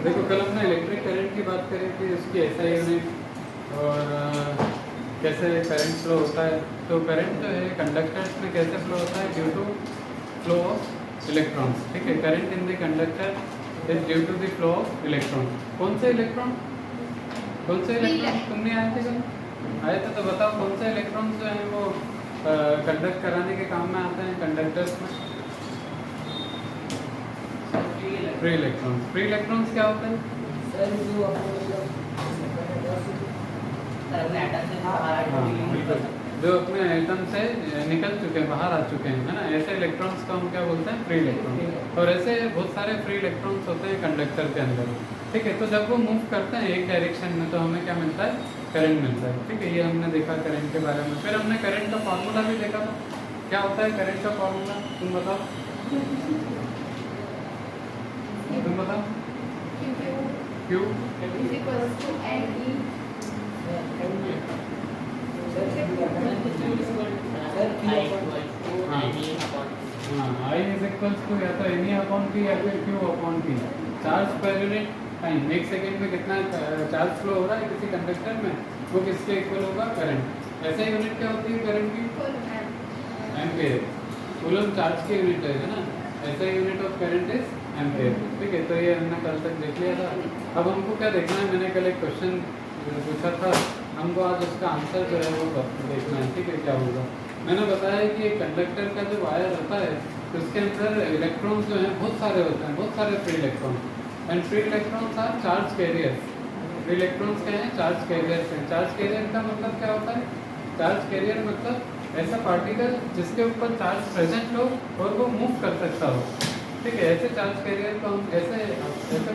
देखो कल हमने इलेक्ट्रिक करंट की बात करी थी, उसकी एसआई यूनिट और कैसे करंट फ्लो होता है। तो करंट जो है कंडक्टर्स में कैसे फ्लो होता है, due to flow of electrons. ठीक है, current in the conductor is due to the flow of electron. कौन से इलेक्ट्रॉन, कौन से इलेक्ट्रॉन? तुम नहीं आए थे कल? आए थे तो बताओ कौन से इलेक्ट्रॉन्स जो हैं वो कंडक्ट कराने के काम में आते हैं कंडक्टर्स में? Free electrons. फ्री इलेक्ट्रॉन्स क्या होते हैं? जो अपने एटम से निकल चुके हैं, बाहर आ चुके हैं, है ना, ऐसे इलेक्ट्रॉन्स को हम क्या बोलते हैं? Free electron. और ऐसे बहुत सारे फ्री इलेक्ट्रॉन्स होते हैं कंडक्टर के अंदर। ठीक है, तो जब वो मूव करते हैं एक डायरेक्शन में तो हमें क्या मिलता है? करंट मिलता है। ठीक है, ये हमने देखा करंट के बारे में। फिर हमने करंट का फार्मूला भी देखा था। क्या होता है करंट का फार्मूला, तुम बताओ, तुम बताओ। Q I is equals to या तो एनी अपॉन पी या फिर क्यू अपॉन पी। चार्ज पर यूनिट टाइम, एक सेकेंड में कितना चार्ज फ्लो हो रहा है किसी कंडक्टर में, वो किसके इक्वल होगा? करंट। ऐसे यूनिट क्या होती है करंट की? एम्पेयर। कूलम चार्ज की यूनिट है ना, ऐसा unit of current is ampere. ठीक है, तो ये हमने कल तक देख लिया था। अब हमको क्या देखना है, मैंने कल एक क्वेश्चन पूछा था, हमको आज उसका आंसर जो है वो देखना है। ठीक है, क्या होगा? मैंने बताया कि कंडक्टर का जो वायर होता है उसके अंदर इलेक्ट्रॉन्स जो हैं बहुत सारे होते हैं, बहुत सारे free electron. And free electrons are charge carriers. Free electrons क्या हैं? चार्ज कैरियर्स हैं। चार्ज कैरियर का मतलब क्या होता है? चार्ज कैरियर मतलब ऐसा पार्टिकल जिसके ऊपर चार्ज प्रेजेंट हो और वो मूव कर सकता हो। ठीक है, ऐसे चार्ज कैरियर को हम ऐसे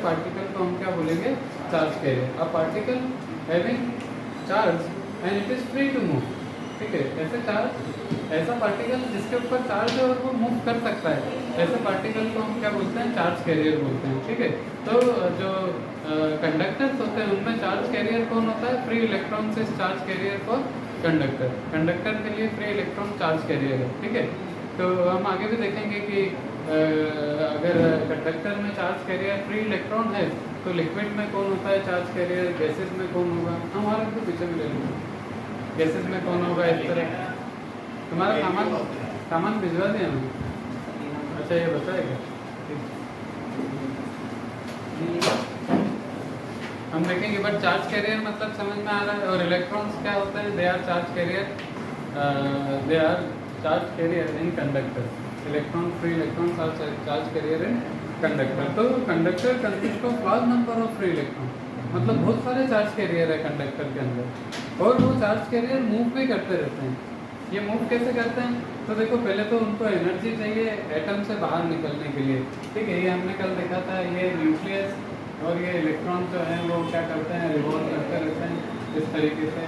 पार्टिकल को हम क्या बोलेंगे? Charge carrier. A particle having charge and it is free to move. ठीक है, ऐसा पार्टिकल जिसके ऊपर चार्ज है और वो मूव कर सकता है, ऐसे पार्टिकल को हम क्या बोलते हैं? चार्ज कैरियर बोलते हैं। ठीक है, तो जो कंडक्टर्स होते हैं उनमें चार्ज कैरियर कौन होता है? फ्री इलेक्ट्रॉन से charge carrier for conductor. Conductor के लिए फ्री इलेक्ट्रॉन चार्ज कैरियर है। ठीक है, तो हम आगे भी देखेंगे कि अगर कंडक्टर में चार्ज कैरियर फ्री इलेक्ट्रॉन है तो लिक्विड में कौन होता है चार्ज कैरियर, गैसेज में कौन होगा? हमारे तो पीछे में ले लूँगा, गैसेज में कौन होगा? इस तरह तुम्हारा सामान भिजवा दिया मैंने। अच्छा, ये बताएगा हम देखेंगे, बट चार्ज कैरियर मतलब समझ में आ रहा है। और इलेक्ट्रॉन्स क्या होते हैं? They are charge carrier, they are charge carrier in conductor. Electron, free electrons are charge carrier in conductor. तो conductor consist of large number of free electron, मतलब बहुत सारे चार्ज कैरियर है कंडक्टर के अंदर। और वो चार्ज कैरियर मूव भी करते रहते हैं। ये मूव कैसे करते हैं? तो देखो, पहले तो उनको एनर्जी चाहिए एटम से बाहर निकलने के लिए। ठीक है, ये हमने कल देखा था, ये न्यूक्लियस और ये इलेक्ट्रॉन जो हैं वो क्या करते हैं? रिवॉल्व करते रहते हैं इस तरीके से,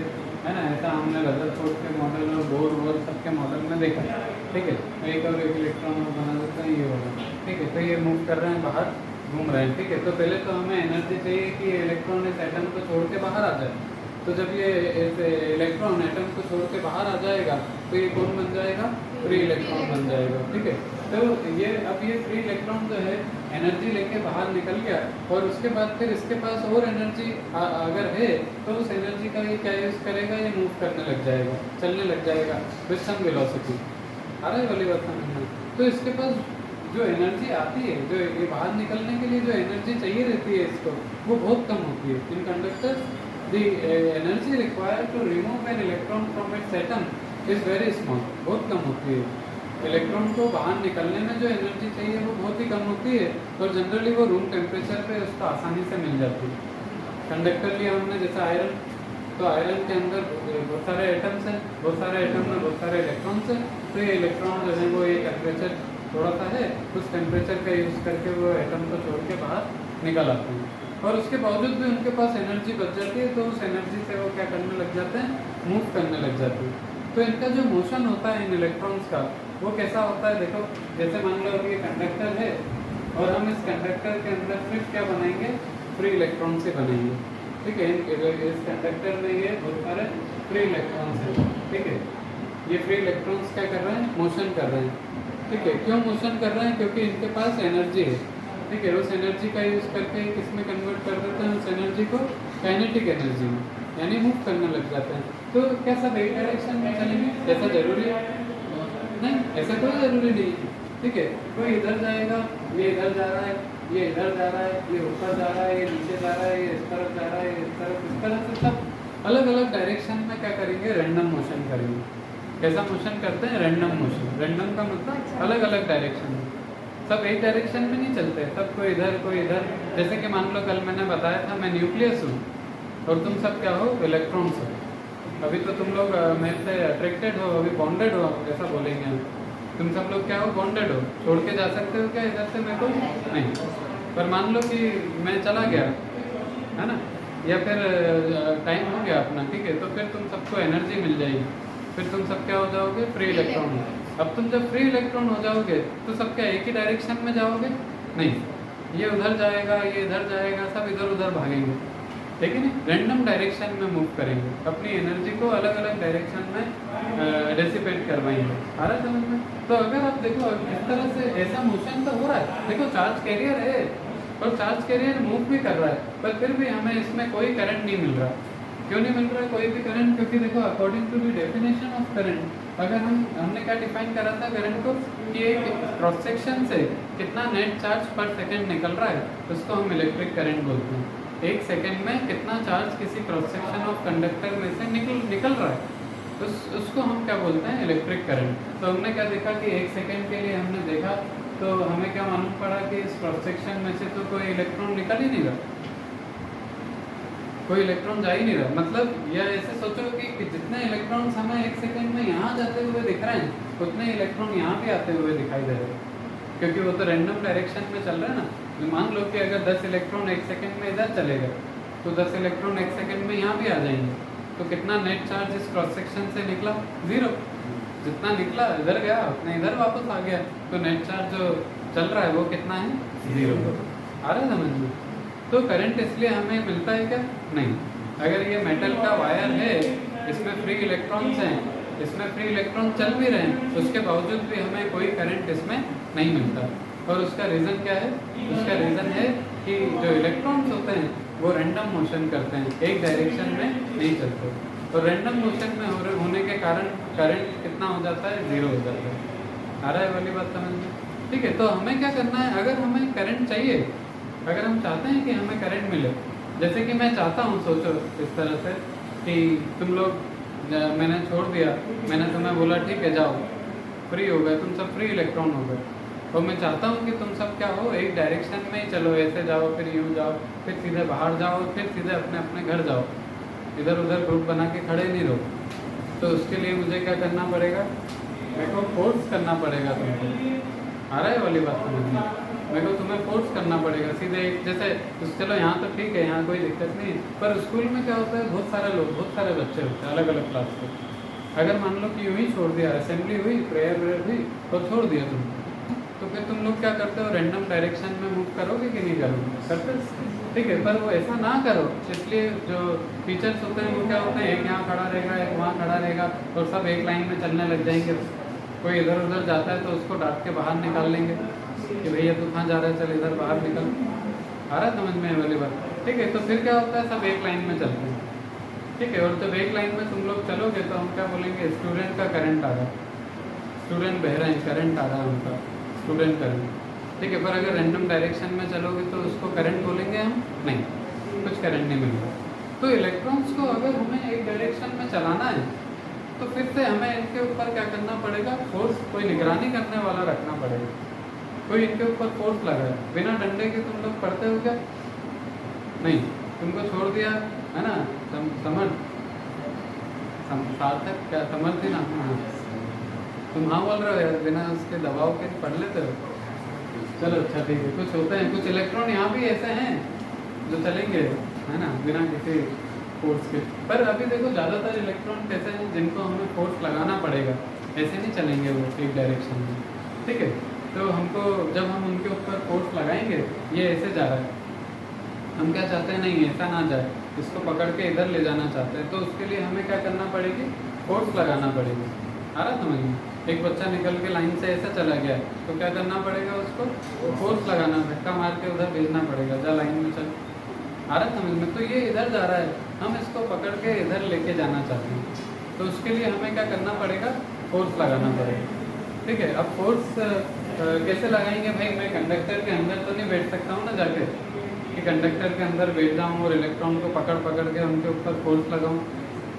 है ना। ऐसा हमने रदरफोर्ड के मॉडल और बोर वोर सबके मॉडल में देखा। ठीक है, एक और एक इलेक्ट्रॉन और बना देते हैं, ये होगा। ठीक है, तो ये मूव कर रहे हैं, बाहर घूम रहे हैं। ठीक है, तो पहले तो हमें एनर्जी चाहिए कि इलेक्ट्रॉन इस एटम को छोड़ के बाहर आ जाए। तो जब ये इलेक्ट्रॉन एटम को छोड़ के बाहर आ जाएगा तो ये कौन बन जाएगा? फ्री इलेक्ट्रॉन बन जाएगा। ठीक है, तो ये अब ये फ्री इलेक्ट्रॉन जो है एनर्जी लेके बाहर निकल गया और उसके बाद फिर इसके पास और एनर्जी अगर है तो उस एनर्जी का ये क्या यूज़ करेगा? ये मूव करने लग जाएगा, चलने लग जाएगा विद सम वेलोसिटी। आ रहा है वाली बात समझना? तो इसके पास जो एनर्जी आती है, जो ये बाहर निकलने के लिए जो एनर्जी चाहिए रहती है इसको, वो बहुत कम होती है। इन conductors the energy required to remove an electron from its atom is very small, बहुत कम होती है। इलेक्ट्रॉन को बाहर निकलने में जो एनर्जी चाहिए वो बहुत ही कम होती है और जनरली वो रूम टेम्परेचर पे उसको आसानी से मिल जाती है। कंडक्टर लिया हमने जैसे आयरन, तो आयरन के अंदर बहुत सारे एटम्स हैं, बहुत सारे एटम में बहुत सारे इलेक्ट्रॉन्स हैं। तो ये इलेक्ट्रॉन जो है वो ये टेम्परेचर थोड़ा सा है, उस टेम्परेचर का यूज़ करके वो एटम को छोड़ के बाहर निकल आते हैं। और उसके बावजूद भी उनके पास एनर्जी बच जाती है, तो उस एनर्जी से वो क्या करने लग जाते हैं? मूव करने लग जाते हैं। तो इनका जो मोशन होता है इन इलेक्ट्रॉन्स का, वो कैसा होता है? देखो, जैसे मान लो ये कंडक्टर है और हम इस कंडक्टर के अंदर सिर्फ क्या बनाएंगे? फ्री इलेक्ट्रॉन से बनेंगे। ठीक है, इस कंडक्टर में ये बहुत सारे फ्री इलेक्ट्रॉन्स हैं। ठीक है, ये फ्री इलेक्ट्रॉन्स क्या कर रहे हैं? मोशन कर रहे हैं। ठीक है, क्यों मोशन कर रहे हैं? क्योंकि इनके पास एनर्जी है। ठीक है, उस एनर्जी का यूज़ करके किसमें कन्वर्ट कर देते हैं, उस एनर्जी को काइनेटिक एनर्जी में, यानी मूव करने लग जाते हैं। तो क्या सब एक डायरेक्शन में चलेंगे, ऐसा जरूरी है? नहीं, ऐसा कोई ज़रूरी नहीं है। ठीक है, कोई इधर जाएगा, ये इधर जा रहा है, ये इधर जा रहा है, ये ऊपर जा रहा है, ये नीचे जा रहा है, ये इस तरफ जा रहा है, ये इस तरफ, इस तरह से सब अलग अलग डायरेक्शन में क्या करेंगे, रैंडम मोशन करेंगे। कैसा मोशन करते हैं, रैंडम मोशन। रैंडम का मतलब अलग अलग डायरेक्शन में, सब एक डायरेक्शन में नहीं चलते, सब कोई इधर कोई इधर। जैसे कि मान लो कल मैंने बताया था मैं न्यूक्लियस हूँ और तुम सब क्या हो, इलेक्ट्रॉन्स हो। अभी तो तुम लोग मेरे से अट्रैक्टेड हो, अभी बॉन्डेड हो, ऐसा बोलेंगे हम। तुम सब लोग क्या हो, बॉन्डेड हो, छोड़ के जा सकते हो क्या इधर से मेरे को? नहीं। पर मान लो कि मैं चला गया, है ना, या फिर टाइम हो गया अपना, ठीक है, तो फिर तुम सबको एनर्जी मिल जाएगी, फिर तुम सब क्या हो जाओगे, फ्री इलेक्ट्रॉन। अब तुम जब फ्री इलेक्ट्रॉन हो जाओगे तो सब क्या एक ही डायरेक्शन में जाओगे? नहीं, ये उधर जाएगा, ये इधर जाएगा, सब इधर उधर भागेंगे, ठीक है ना, रैंडम डायरेक्शन में मूव करेंगे, अपनी एनर्जी को अलग अलग डायरेक्शन में डेसिपेट करवाएंगे। आ रहा है समझ में? तो अगर आप देखो इस तरह से ऐसा मोशन तो हो रहा है, देखो चार्ज कैरियर है और चार्ज कैरियर मूव भी कर रहा है, पर फिर भी हमें इसमें कोई करंट नहीं मिल रहा। क्यों नहीं मिल रहा है कोई भी करंट? क्योंकि देखो according to the definition of current, अगर हमने क्या डिफाइन करा था करंट को, कि एक क्रॉस सेक्शन से कितना नेट चार्ज पर सेकंड निकल रहा है, उसको हम इलेक्ट्रिक करंट बोलते हैं। एक सेकंड में कितना चार्ज किसी क्रॉस सेक्शन ऑफ कंडक्टर में से निकल रहा है, उसको हम क्या बोलते हैं, इलेक्ट्रिक करंट। तो हमने क्या देखा कि एक सेकंड के लिए हमने देखा तो हमें क्या मालूम पड़ा कि इस क्रॉस सेक्शन में से तो कोई इलेक्ट्रॉन निकल ही नहीं रहा, कोई इलेक्ट्रॉन जा ही नहीं रहा। मतलब या ऐसे सोचो कि जितने इलेक्ट्रॉन्स हमें एक सेकंड में यहाँ जाते हुए दिख रहे हैं, उतने इलेक्ट्रॉन यहाँ भी आते हुए दिखाई दे रहे हैं, क्योंकि वो तो रैंडम डायरेक्शन में चल रहा है ना। मान लो कि अगर 10 इलेक्ट्रॉन एक सेकंड में इधर चलेगा तो 10 इलेक्ट्रॉन एक सेकंड में यहाँ भी आ जाएंगे, तो कितना नेट चार्ज इस क्रॉस सेक्शन से निकला? 0। जितना निकला इधर गया उतना इधर वापस आ गया, तो नेट चार्ज जो चल रहा है वो कितना है? 0। आ रहा है समझ में? तो करंट इसलिए हमें मिलता है क्या? नहीं। अगर ये मेटल का वायर है, इसमें फ्री इलेक्ट्रॉन्स हैं, इसमें फ्री इलेक्ट्रॉन चल भी रहे हैं, उसके बावजूद भी हमें कोई करंट इसमें नहीं मिलता। और उसका रीज़न क्या है? उसका रीज़न है कि जो इलेक्ट्रॉन्स होते हैं वो रैंडम मोशन करते हैं, एक डायरेक्शन में नहीं चलते। और रैंडम मोशन में होने के कारण करंट कितना हो जाता है? 0 हो जाता है। आ रहा है वाली बात समझ में? ठीक है, तो हमें क्या करना है, अगर हमें करंट चाहिए, अगर हम चाहते हैं कि हमें करंट मिले, जैसे कि मैं चाहता हूँ, सोचो इस तरह से कि तुम लोग, मैंने छोड़ दिया, मैंने तुम्हें बोला ठीक है जाओ, फ्री हो गए, तुम सब फ्री इलेक्ट्रॉन हो गए, और मैं चाहता हूँ कि तुम सब क्या हो, एक डायरेक्शन में ही चलो, ऐसे जाओ, फिर यूँ जाओ, फिर सीधे बाहर जाओ, फिर सीधे अपने अपने घर जाओ, इधर उधर ग्रुप बना के खड़े नहीं रहो। तो उसके लिए मुझे क्या करना पड़ेगा? मेरे को फोर्स करना पड़ेगा तुमको। आ रहा है वाली बात समझ में? मेरे को तुम्हें फोर्स करना पड़ेगा सीधे, जैसे चलो यहाँ तो ठीक है, यहाँ कोई दिक्कत नहीं है, पर स्कूल में क्या होता है, बहुत सारे लोग, बहुत सारे बच्चे होते हैं अलग अलग क्लास के। अगर मान लो कि यूँ ही छोड़ दिया, असेंबली हुई, प्रेयर व्रेयर हुई और छोड़ दिया तुम, तो फिर तुम लोग क्या करते हो, रैंडम डायरेक्शन में मूव करोगे कि नहीं करोगे? करते, ठीक है, पर वो ऐसा ना करो। इसलिए जो टीचर्स होते हैं वो क्या होते हैं, एक यहाँ खड़ा रहेगा, एक वहाँ खड़ा रहेगा, और सब एक लाइन में चलने लग जाएंगे। कोई इधर उधर जाता है तो उसको डांट के बाहर निकाल लेंगे कि भैया तू कहाँ जा रहा है, चल इधर बाहर निकल। आ रहा है समझ में वाली बात? ठीक है, तो फिर क्या होता है, सब एक लाइन में चलते हैं, ठीक है। और जब एक लाइन में तुम लोग चलोगे तो हम क्या बोलेंगे, स्टूडेंट का करंट आ रहा है, स्टूडेंट बह रहे हैं, करंट आ रहा है उनका, स्टूडेंट करंट, ठीक है। पर अगर रैंडम डायरेक्शन में चलोगे तो उसको करंट बोलेंगे हम? नहीं, कुछ करंट नहीं मिलेगा। तो इलेक्ट्रॉन्स को अगर हमें एक डायरेक्शन में चलाना है तो फिर से हमें इनके ऊपर क्या करना पड़ेगा, फोर्स, कोई निगरानी करने वाला रखना पड़ेगा, कोई इनके ऊपर फोर्स लगाए। बिना डंडे के तुम लोग पढ़ते हो क्या? नहीं, तुमको छोड़ दिया है ना, सार्थक क्या समझते ना, तुम हाँ बोल रहे हो यार, बिना उसके दबाव के पढ़ लेते हो। चलो अच्छा ठीक है, कुछ होते हैं, कुछ इलेक्ट्रॉन यहाँ भी ऐसे हैं जो चलेंगे, है ना, बिना किसी फोर्स के। पर अभी देखो ज़्यादातर इलेक्ट्रॉन कैसे हैं जिनको हमें फोर्स लगाना पड़ेगा, ऐसे नहीं चलेंगे वो एक डायरेक्शन में, ठीक है। तो हमको जब हम उनके ऊपर फोर्स लगाएंगे, ये ऐसे जा रहा है, हम क्या चाहते हैं, नहीं ऐसा ना जाए, इसको पकड़ के इधर ले जाना चाहते हैं, तो उसके लिए हमें क्या करना पड़ेगी, फोर्स लगाना पड़ेगी। आ रहा समझ में? एक बच्चा निकल के लाइन से ऐसा चला गया तो क्या करना पड़ेगा उसको? फोर्स लगाना, धक्का मार के उधर भेजना पड़ेगा, जा लाइन में चल। आ रहा समझ में? तो ये इधर जा रहा है, हम इसको पकड़ के इधर लेके जाना चाहते हैं, तो उसके लिए हमें क्या करना पड़ेगा? फोर्स लगाना पड़ेगा। ठीक है, अब फोर्स कैसे लगाएंगे भाई? मैं कंडक्टर के अंदर तो नहीं बैठ सकता हूँ ना जाके, कि कंडक्टर के अंदर बैठ जाऊँ और इलेक्ट्रॉन को पकड़ पकड़ के उनके ऊपर फोर्स लगाऊँ,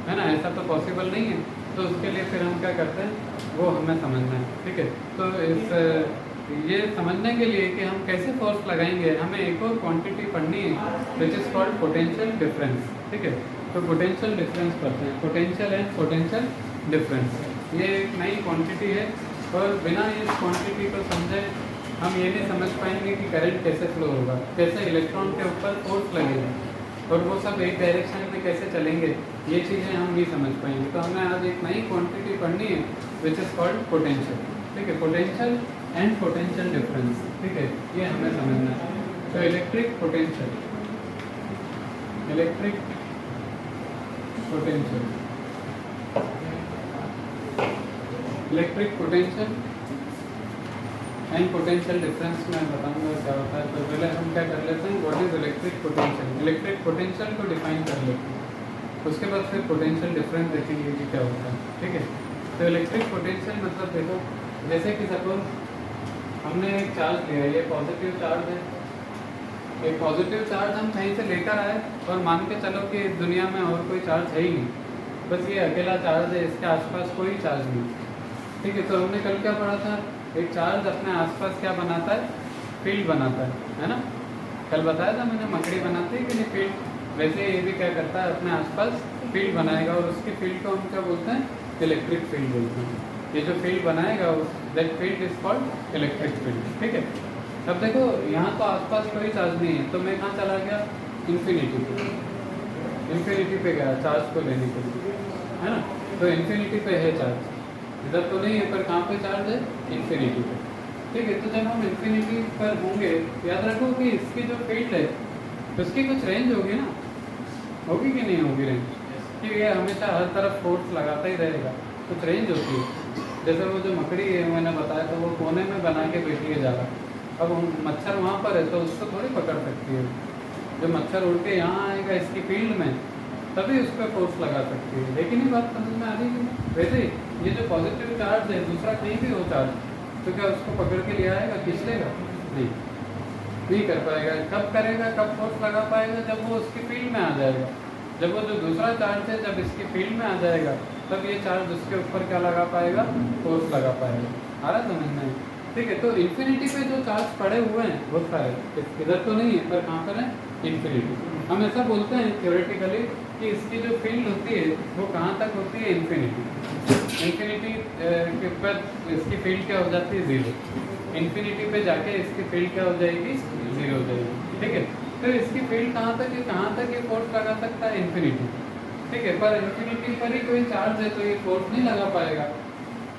है ना? ऐसा तो पॉसिबल नहीं है। तो उसके लिए फिर हम क्या करते हैं, वो हमें समझना है। ठीक है, तो ये समझने के लिए कि हम कैसे फोर्स लगाएंगे, हमें एक और क्वांटिटी पढ़नी है which is called potential difference. ठीक है, तो पोटेंशियल डिफरेंस पढ़ते हैं, पोटेंशियल एंड पोटेंशियल डिफरेंस। ये एक नई क्वांटिटी है और बिना इस क्वांटिटी को समझे हम ये नहीं समझ पाएंगे कि करंट कैसे फ्लो होगा, कैसे इलेक्ट्रॉन के ऊपर फोर्स लगेगा और वो सब एक डायरेक्शन में कैसे चलेंगे, ये चीज़ें हम नहीं समझ पाएंगे। तो हमें आज एक नई क्वांटिटी पढ़नी है विच इज़ कॉल्ड पोटेंशियल। ठीक है, पोटेंशियल एंड पोटेंशियल डिफरेंस। ठीक है, ये हमें समझना है। तो electric potential, electric potential, electric potential and potential difference में बताऊंगा क्या होता है। तो पहले हम क्या कर लेते हैं, what is electric potential. Electric potential को डिफाइन कर लेते हैं, उसके बाद फिर पोटेंशियल डिफरेंस देखेंगे कि क्या होता है। ठीक है, तो इलेक्ट्रिक पोटेंशियल मतलब देखो, जैसे कि सपोज हमने एक चार्ज लिया, ये पॉजिटिव चार्ज है, एक पॉजिटिव चार्ज हम कहीं से लेकर आए और मान के चलो कि दुनिया में और कोई चार्ज है ही नहीं, बस ये अकेला चार्ज है, इसके आसपास कोई चार्ज नहीं। ठीक है, तो हमने कल क्या पढ़ा था, एक चार्ज अपने आसपास क्या बनाता है? फील्ड बनाता है ना? कल बताया था मैंने, मकड़ी बनाती है कि नहीं फील्ड, वैसे ये भी क्या करता है, अपने आसपास फील्ड बनाएगा और उसकी फील्ड को हम क्या बोलते हैं? इलेक्ट्रिक फील्ड बोलते हैं। ये जो फील्ड बनाएगा that field is called electric field. ठीक है, अब देखो यहाँ तो आसपास कोई चार्ज नहीं है, तो मैं कहाँ चला गया? इन्फिनिटी पे, इन्फिनिटी पे गया चार्ज को लेने के लिए, है ना? तो इन्फिनिटी पे है चार्ज, इधर तो नहीं है, पर कहाँ पे चार्ज है? इन्फिनिटी पे। ठीक है, तो जब हम इन्फिनिटी पर होंगे, याद रखो कि इसकी जो फील्ड है उसकी कुछ रेंज होगी ना, होगी कि नहीं होगी रेंज? कि ये हमेशा हर तरफ फोर्स लगाता ही रहेगा, कुछ रेंज होती है। जैसे वो जो मकड़ी है मैंने बताया था, वो कोने में बना के बैठी है जाला, अब मच्छर वहाँ पर है तो उसको थोड़ी पकड़ सकती है। जो मच्छर उड़ के यहाँ आएगा इसकी फील्ड में, तभी उस पर फोर्स लगा सकती है। लेकिन ये बात समझ में आ रही है? वैसे ये जो पॉजिटिव चार्ज है, दूसरा कहीं भी हो चार्ज, तो क्या उसको पकड़ के ले आएगा, खींच लेगा? नहीं कर पाएगा। कब करेगा, कब फोर्स लगा पाएगा? जब वो उसकी फील्ड में आ जाएगा। जब वो जो दूसरा चार्ज है जब इसकी फील्ड में आ जाएगा, तब ये चार्ज उसके ऊपर क्या लगा पाएगा? फोर्स लगा पाएगा। आ रहा समझ में? ठीक है, तो इन्फिनिटी पे जो चार्ज पड़े हुए हैं बहुत सारे, इधर तो नहीं है पर कहाँ पर है? इन्फिनिटी। हम ऐसा बोलते हैं थ्योरेटिकली कि इसकी जो फील्ड होती है वो कहाँ तक होती है? इन्फिनिटी। इन्फिनिटी के ऊपर इसकी फील्ड क्या हो जाती है? जीरो। इन्फिनिटी पे जाके इसकी फील्ड क्या हो जाएगी? जीरो हो जाएगी। ठीक है, तो इसकी फील्ड कहाँ तक है? कहाँ तक ये फोर्स लगा सकता है? इन्फिनिटी। ठीक है, पर इन्फिनिटी पर ही कोई चार्ज है तो ये फोर्स नहीं लगा पाएगा।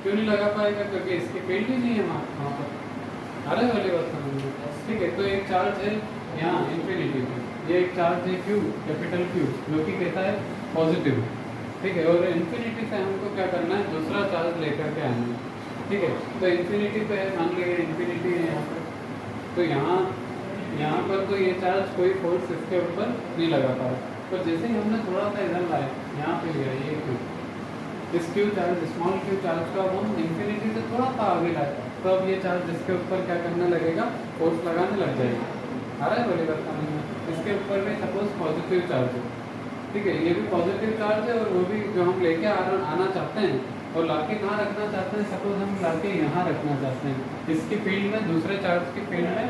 क्यों नहीं लगा पाएगा? क्योंकि इसकी फील्ड ही नहीं है वहाँ पर। अरे वाली बात समझ में? ठीक है, तो एक चार्ज है यहाँ इन्फिनिटी पे, ये एक चार्ज है क्यू, कैपिटल क्यू, जो कि कहता है पॉजिटिव। ठीक है, और इन्फिनिटी से हमको क्या करना है? दूसरा चार्ज लेकर के आना है। ठीक है, तो इन्फिनिटी पे है, मान लीजिए इन्फिनिटी है यहाँ पर, तो यहाँ पर तो ये चार्ज कोई फोर्स इसके ऊपर नहीं लगा पा रहा। तो जैसे ही हमने थोड़ा सा इधर लाया, यहाँ पे लिया ये क्यू, इस Q charge, small Q charge का हम इन्फिनिटी से थोड़ा सा आगे लाए, तो अब ये चार्ज इसके ऊपर क्या करने लगेगा? फोर्स लगाने लग जाएगा। आ रहा है बोली बात समझ में? इसके ऊपर में सपोज पॉजिटिव चार्ज है, ठीक है, ये भी पॉजिटिव चार्ज है और वो भी जो हम लेके आना चाहते हैं और लाके कहाँ रखना चाहते हैं? सपोज हम लाके यहाँ रखना चाहते हैं, इसकी फील्ड में, दूसरे चार्ज की फील्ड में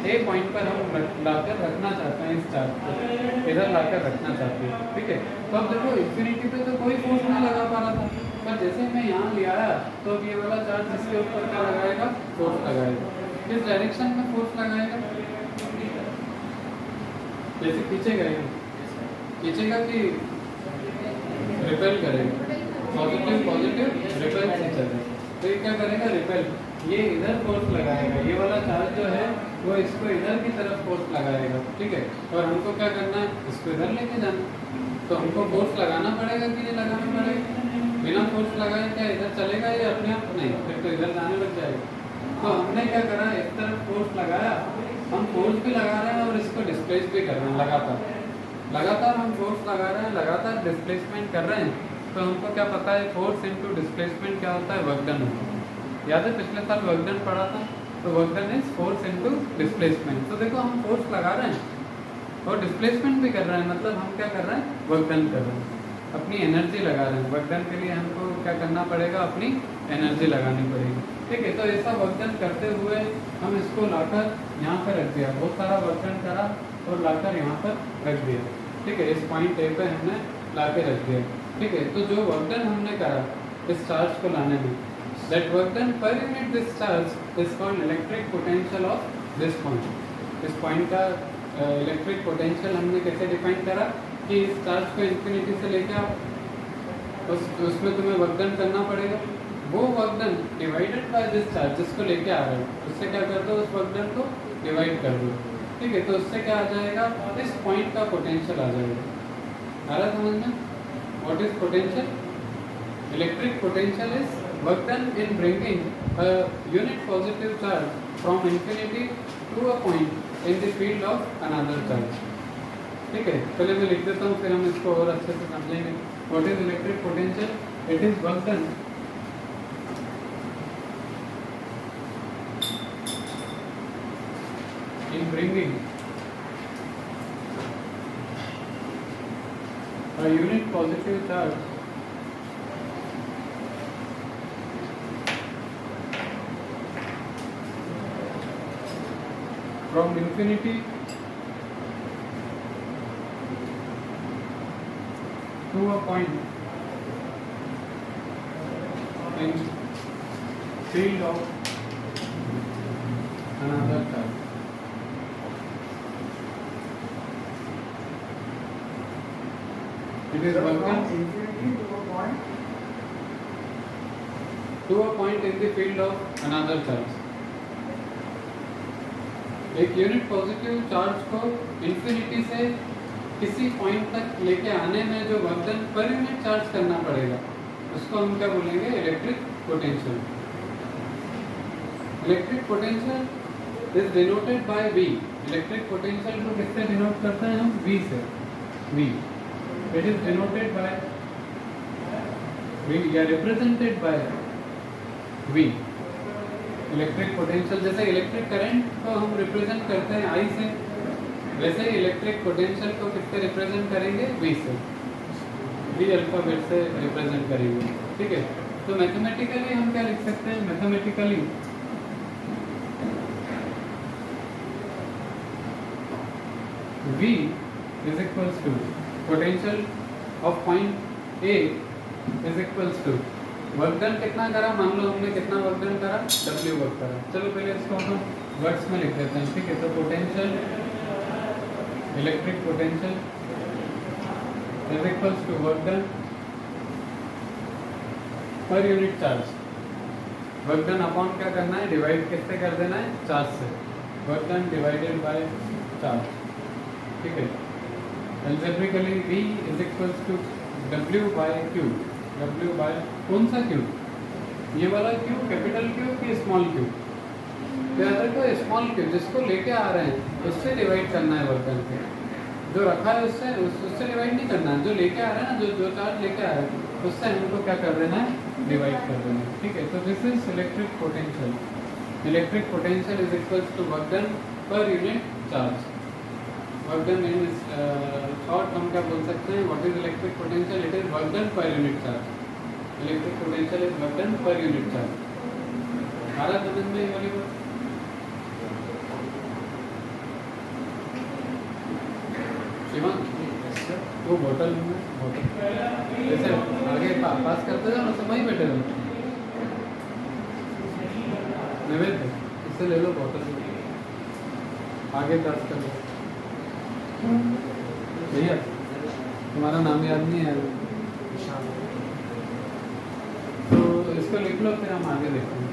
एक पॉइंट पर हम लाकर रखना चाहते हैं, इस चार्ज को इधर लाकर रखना चाहते हैं। ठीक है, तो अब देखो इन्फिनिटी पे तो कोई फोर्स नहीं लगा पा रहा था, पर जैसे मैं यहाँ ले आया तो अब ये वाला चार्ज इसके ऊपर क्या लगाएगा? फोर्स लगाएगा। किस डायरेक्शन में फोर्स लगाएगा? जैसे खींचेगा, खींचेगा कि रिपेल करेगा? पॉजिटिव रिपेल खींचेगा, तो ये क्या करेगा? रिपेल। ये इधर फोर्स लगाएगा, ये वाला चार्ज जो है वो इसको इधर की तरफ फोर्स लगाएगा, ठीक है। और हमको क्या करना है, इसको इधर लेके जाना। तो हमको फोर्स लगाना पड़ेगा कि नहीं लगाना पड़ेगा? बिना फोर्स लगाए क्या इधर चलेगा या अपने आप? नहीं, फिर तो इधर जाने लग जाएगा। तो हमने क्या करा, इस तरफ फोर्स लगाया, हम फोर्स भी लगा रहे हैं और इसको डिस्प्लेस भी कर रहे हैं लगातार हम फोर्स लगा रहे हैं, लगातार डिस्प्लेसमेंट कर रहे हैं। तो हमको क्या पता है, फोर्स इनटू डिस्प्लेसमेंट क्या होता है, वर्क डन होता है। याद है पिछले साल वर्क डन पढ़ा था, तो work done is force into displacement. तो देखो हम फोर्स लगा रहे हैं और डिस्प्लेसमेंट भी कर रहे हैं, मतलब हम क्या कर रहे हैं, वर्क डन कर रहे हैं, अपनी एनर्जी लगा रहे हैं। वर्क डन के लिए हमको क्या करना पड़ेगा, अपनी एनर्जी लगानी पड़ेगी, ठीक है। तो ऐसा वर्क डन करते हुए हम इसको लाकर यहाँ पर रख दिया, बहुत सारा वर्क डन करा और लाकर यहाँ पर रख दिया, ठीक है। इस पॉइंट ए पे हमने ला के रख दिया, ठीक है। तो जो वर्क डन हमने करा इस चार्ज को लाने में, that work done per unit this charge is called electric potential of this point. इस पॉइंट का इलेक्ट्रिक पोटेंशियल हमने कैसे डिफाइन करा कि इस चार्ज को इन्फिनिटी से लेके आप उसमें तुम्हें वर्क डन करना पड़ेगा। वो work done divided by this charge जिसको लेके आ रहे हो, उससे क्या कर दो, उस वर्क डन को डिवाइड कर दो, ठीक है। तो उससे क्या आ जाएगा, इस पॉइंट का पोटेंशियल आ जाएगा। आ रहा समझ में? What is potential? Electric potential is work done in bringing a unit positive charge from infinity to a point in the field of another charge, ठीक है। पहले मैं लिख देता हूँ, फिर हम इसको और अच्छे से समझेंगे। What is electric potential? It is work done in bringing a unit positive charge from infinity to a point in field of another charge. It is work done infinity to a point in the field of another charge. एक unit positive charge को infinity से किसी point तक लेके आने में जो work done per unit charge करना पड़ेगा, उसको हम क्या बोलेंगे, electric potential. Electric potential is denoted by V। Electric potential को किससे डिनोट करते हैं हम? V से। V it is denoted by V या represented by V। Electric potential जैसे इलेक्ट्रिक करंट को हम रिप्रेजेंट करते हैं I से, वैसे ही इलेक्ट्रिक पोटेंशियल को किससे रिप्रेजेंट करेंगे? V से, V अल्फाबेट से रिप्रेजेंट करेंगे, ठीक है। तो मैथमेटिकली हम क्या लिख सकते हैं? Mathematically V is equals to potential of point A is equals to work done कितना करा, मान लो हमने कितना वर्क डन करा, W वर्क करा। चलो पहले इसको हम वर्ड्स में लिख देते हैं, ठीक है। तो potential, electric potential is equals to work done per unit charge. Work done upon क्या करना है, डिवाइड किससे कर देना है? चार्ज से। Work done divided by charge, ठीक है। Algebraically V is equals to W by Q। W by कौन सा Q? ये वाला Q, कैपिटल Q कि स्मॉल Q? याद रखो स्मॉल Q, जिसको लेके आ रहे हैं उससे डिवाइड करना है वर्क डन को। जो रखा है उससे डिवाइड नहीं करना है, जो लेके आ रहा है ना, जो चार्ज लेके आ रहा है उससे हमको क्या कर देना है, डिवाइड कर देना है, ठीक है। तो this is electric potential. Electric potential is equals to work done per unit charge. Work done in short हम क्या बोल सकते हैं, what is electric potential? It is work done per unit charge. Electric potential is work done per unit charge. आ रहा समझ में ये वाली बात? शिवम वो बोतल जैसे आगे पास करते जाओ ना, तो वहीं बैठे रहो। नैवेद्य इससे ले लो बोतल, आगे पास कर लो। भैया तुम्हारा नाम याद नहीं है तो इसको लिख लो, फिर हम आगे देखते हैं।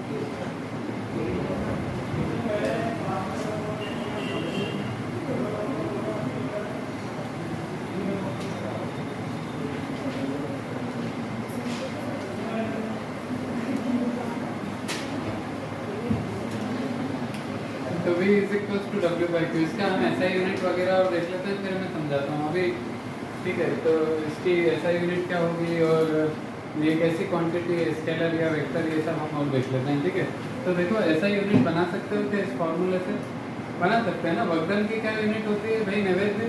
तो V is equals to W by Q. इसका हम ऐसा यूनिट वगैरह और देख लेते हैं, फिर मैं समझाता हूँ अभी। ठीक है, तो इसकी ऐसा यूनिट क्या होगी और ये कैसी क्वांटिटी है, स्केलर या वेक्टर, ये सब हम और देख लेते हैं। ठीक है, तो देखो ऐसा यूनिट बना सकते हो कि इस फॉर्मूले से बना सकते हैं ना। वर्कडन की क्या यूनिट होती है भाई नैवेद्य?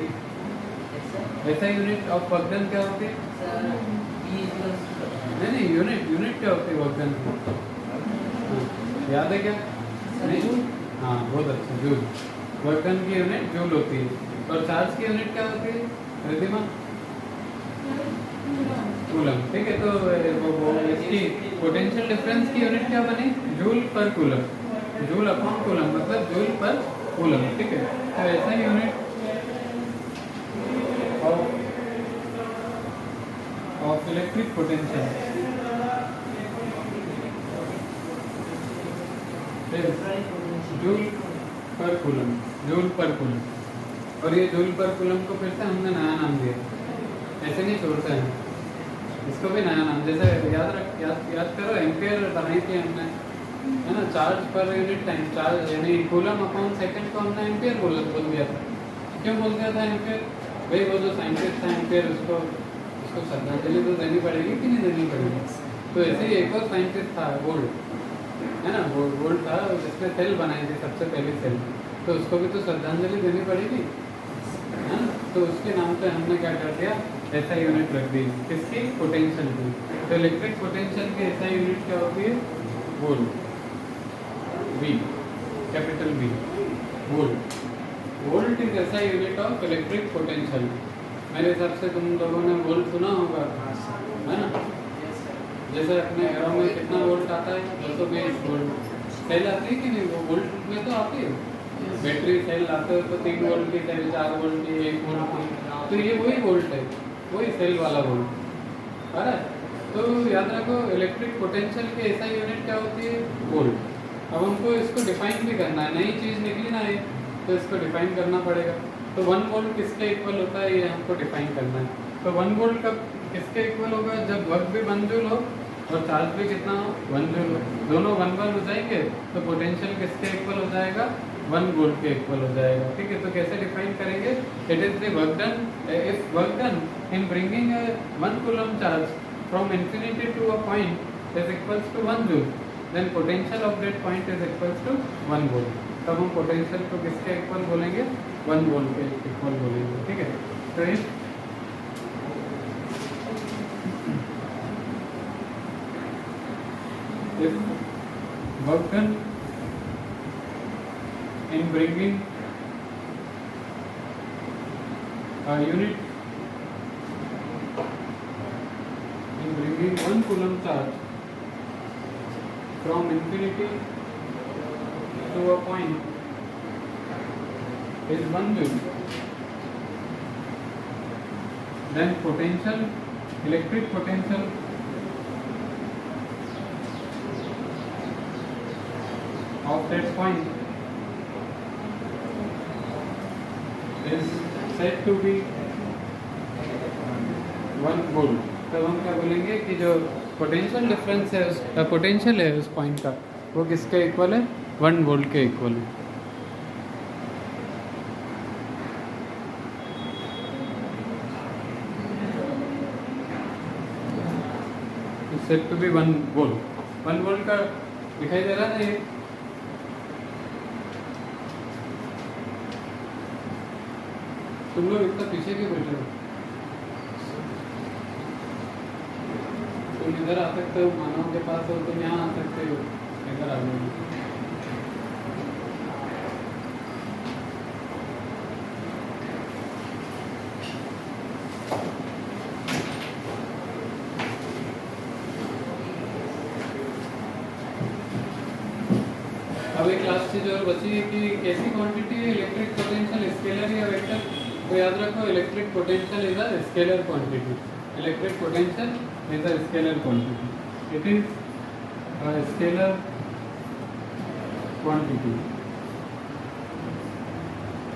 ऐसा यूनिट ऑफ वर्कडन क्या होती है? नहीं यूनिट क्या होती है वर्कडन की? याद है क्या? नहीं, हाँ बहुत अच्छा, जूल। वर्कडन की यूनिट जूल होती है। और चार्ज की यूनिट क्या होती है रिद्धिमा? कूलम। ठीक है, तो वो इसकी पोटेंशियल डिफरेंस की यूनिट क्या बनी? जूल पर कूलम। जूल अपॉन कूलम मतलब जूल पर कूलम। ठीक है, तो ऐसा unit of electric potential joule पर कूलम, जूल पर कूलम। और ये जूल पर कूलम को फिर से हमने नया नाम दिया, ऐसे नहीं छोड़ते हैं इसको भी नया नाम। जैसे याद करो एम्पियर बनाई थी हमने, है ना। चार्ज पर यूनिट टाइम, चार्ज यानी कूलम अपॉन सेकंड को हमने एम्पियर बोल दिया था। क्यों बोल दिया था एम्पियर? भाई वो जो साइंटिस्ट था एम्पियर, उसको श्रद्धांजलि तो देनी पड़ेगी कि नहीं देनी पड़ेगी। तो ऐसे ही एक और साइंटिस्ट था वोल्ट, है ना। वोल्ट था जिसने सेल बनाई थी सबसे पहली सेल, तो उसको भी तो श्रद्धांजलि देनी पड़ेगी, है ना। तो उसके नाम पे हमने क्या कर दिया, ऐसा यूनिट रख दी। किसकी? पोटेंशियल की। तो इलेक्ट्रिक पोटेंशियल की ऐसा यूनिट क्या होती है? Volt. V, capital V, volt. Volt is ऐसा यूनिट ऑफ इलेक्ट्रिक पोटेंशियल। मेरे हिसाब से तुम लोगों ने वोल्ट सुना होगा, है ना। जैसे अपने घरों में कितना वोल्ट आता है? 220 वोल्ट। सेल आती है कि नहीं? वो वोल्ट में तो आती है। बैटरी सेल आते हो तो 3 वोल्ट की सेल, 4 वोल्ट की, 1 वोल्ट की, तो ये वही वोल्ट है, वही सेल वाला वोल्ट। अरे तो याद रखो इलेक्ट्रिक पोटेंशियल की ऐसा यूनिट क्या होती है? वोल्ट। अब हमको इसको डिफाइन भी करना है, नई चीज़ निकली ना ये, तो इसको डिफाइन करना पड़ेगा। तो 1 वोल्ट किसके इक्वल होता है ये हमको डिफाइन करना है। तो 1 वोल्ट कब किसके इक्वल होगा? जब वर्क भी 1 जूल हो और चार्ज भी कितना हो? 1 जूल हो। दोनों 1 हो जाएंगे तो पोटेंशियल किसके इक्वल हो जाएगा? 1 वोल्ट के इक्वल हो जाएगा। ठीक है, तो कैसे डिफाइन करेंगे? It is the work done, if work done in bringing 1 coulomb charge from infinity to a point is equals to 1 joule, then potential of that point is equals to 1 volt. तब हम potential को किसके equal बोलेंगे? 1 volt के equal बोलेंगे। ठीक है, तो इस work done in bringing a unit in bringing 1 coulomb charge from infinity to a point is 1 joule, then potential, electric potential of that point is said to be 1 volt. तब हम क्या बोलेंगे कि जो पोटेंशियल डिफरेंस है, उस potential है उस पॉइंट का, वो किसके इक्वल है? 1 वोल्ट के इक्वल है। Set to be 1 volt. 1 volt का दिखाई दे रहा है ये? तुम लोग इतना पीछे क्यों बैठे हो? तुम इधर आ सकते हो, मानव के पास हो तुम यहाँ आ सकते हो, इधर आ जाओ। अब एक लास्ट चीज और बची है कि कैसी क्वांटिटी है इलेक्ट्रिक पोटेंशियल, स्केलर या वेक्टर? तो याद रखो electric potential is a scalar quantity. Electric potential is a scalar quantity. It is a scalar quantity.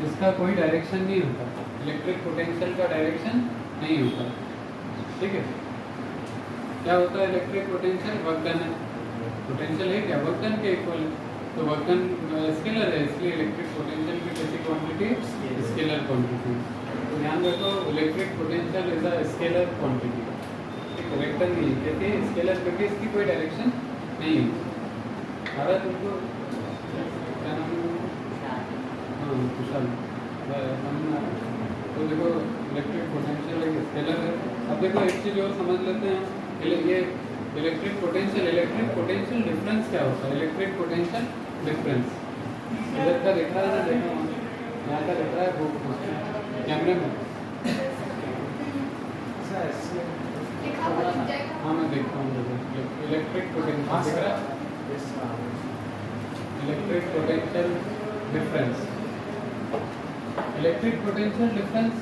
इसका कोई डायरेक्शन नहीं होता, इलेक्ट्रिक पोटेंशियल का डायरेक्शन नहीं होता। ठीक है, क्या होता है इलेक्ट्रिक पोटेंशियल? वर्क डन है, पोटेंशियल है क्या? वर्क डन के इक्वल है, तो वर्क डन स्केलर है, इसलिए इलेक्ट्रिक पोटेंशियल की कैसी क्वांटिटी? Scalar quantity. तो ध्यान रखो electric potential is a scalar quantity, ठीक है, वेक्टर नहीं है, कहते हैं स्केलर क्योंकि इसकी कोई डायरेक्शन नहीं है। आ रहा तुमको? क्या नाम है? हाँ, कुशल। तो देखो इलेक्ट्रिक पोटेंशियल एक स्केलर है। अब देखो एक चीज़ और समझ लेते हैं, ये इलेक्ट्रिक पोटेंशियल डिफरेंस क्या होता है? इलेक्ट्रिक पोटेंशियल डिफरेंस इधर का दिख रहा है ना, देखो यहाँ का दिख रहा है वो कैमरे में। हाँ मैं देखता हूँ, इलेक्ट्रिक पोटेंशियल दिख रहा है, electric potential difference. Electric potential difference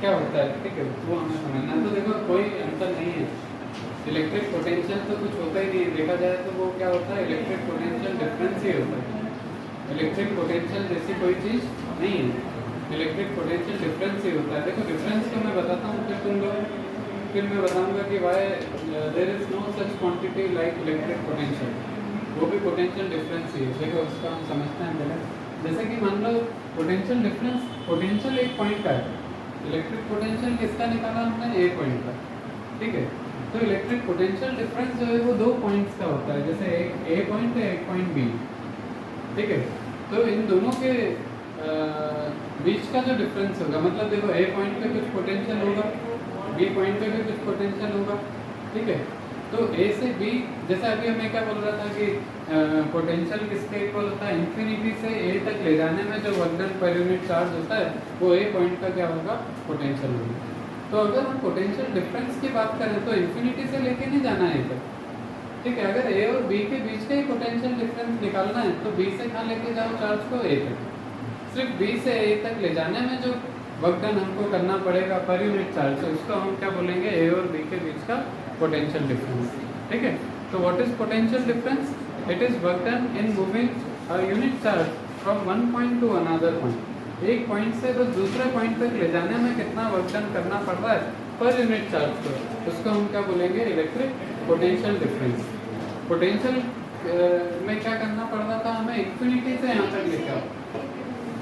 क्या होता है? ठीक है, वो हमें समझना। तो देखो कोई अंतर नहीं है, इलेक्ट्रिक पोटेंशियल तो कुछ होता ही नहीं है, देखा जाए तो वो क्या होता है? इलेक्ट्रिक पोटेंशियल डिफरेंस ही होता है। इलेक्ट्रिक पोटेंशियल जैसी कोई चीज़ नहीं है, इलेक्ट्रिक पोटेंशियल डिफरेंस ही होता है। देखो डिफरेंस तो मैं बताता हूँ, फिर मैं बताऊँगा कि why there is no such quantity like electric potential, वो भी पोटेंशियल डिफरेंस ही है। देखो उसका हम समझते हैं पहले। जैसे कि मान लो पोटेंशियल डिफरेंस, पोटेंशियल एक पॉइंट का है, इलेक्ट्रिक पोटेंशियल किसका निकाला हमने? ए पॉइंट का, ठीक है। तो इलेक्ट्रिक पोटेंशियल डिफरेंस जो है वो दो पॉइंट्स का होता है, जैसे एक ए पॉइंट है, एक पॉइंट बी, ठीक है। तो इन दोनों के बीच का जो डिफरेंस होगा, मतलब देखो ए पॉइंट पे कुछ पोटेंशियल होगा, बी पॉइंट पे भी कुछ पोटेंशियल होगा, ठीक है। तो ए से बी, जैसे अभी हमें क्या बोल रहा था कि पोटेंशियल किसके इक्वल होता है? इन्फिनिटी से ए तक ले जाने में जो work done per unit charge होता है वो ए पॉइंट का क्या होगा? पोटेंशियल होगा। तो अगर हम पोटेंशियल डिफरेंस की बात करें तो इन्फिनिटी से लेके नहीं जाना है तक, ठीक है। अगर ए और बी के बीच का ही पोटेंशियल डिफरेंस निकालना है तो बी से कहाँ लेके जाओ चार्ज को? ए तक। सिर्फ बी से ए तक ले जाने में जो वर्क डन हमको करना पड़ेगा पर यूनिट चार्ज, तो उसको हम क्या बोलेंगे? ए और बी के बीच का पोटेंशियल डिफरेंस, ठीक है। तो what is potential difference? It is work done in moving a unit charge from one point two another point. एक पॉइंट से बस दूसरे पॉइंट तक ले जाने में कितना वर्क डन करना पड़ रहा है पर यूनिट चार्ज को, उसको हम क्या बोलेंगे? Electric potential difference. पोटेंशियल में क्या करना पड़ रहा था हमें? इन्फिनिटी से यहाँ तक लेके आओ,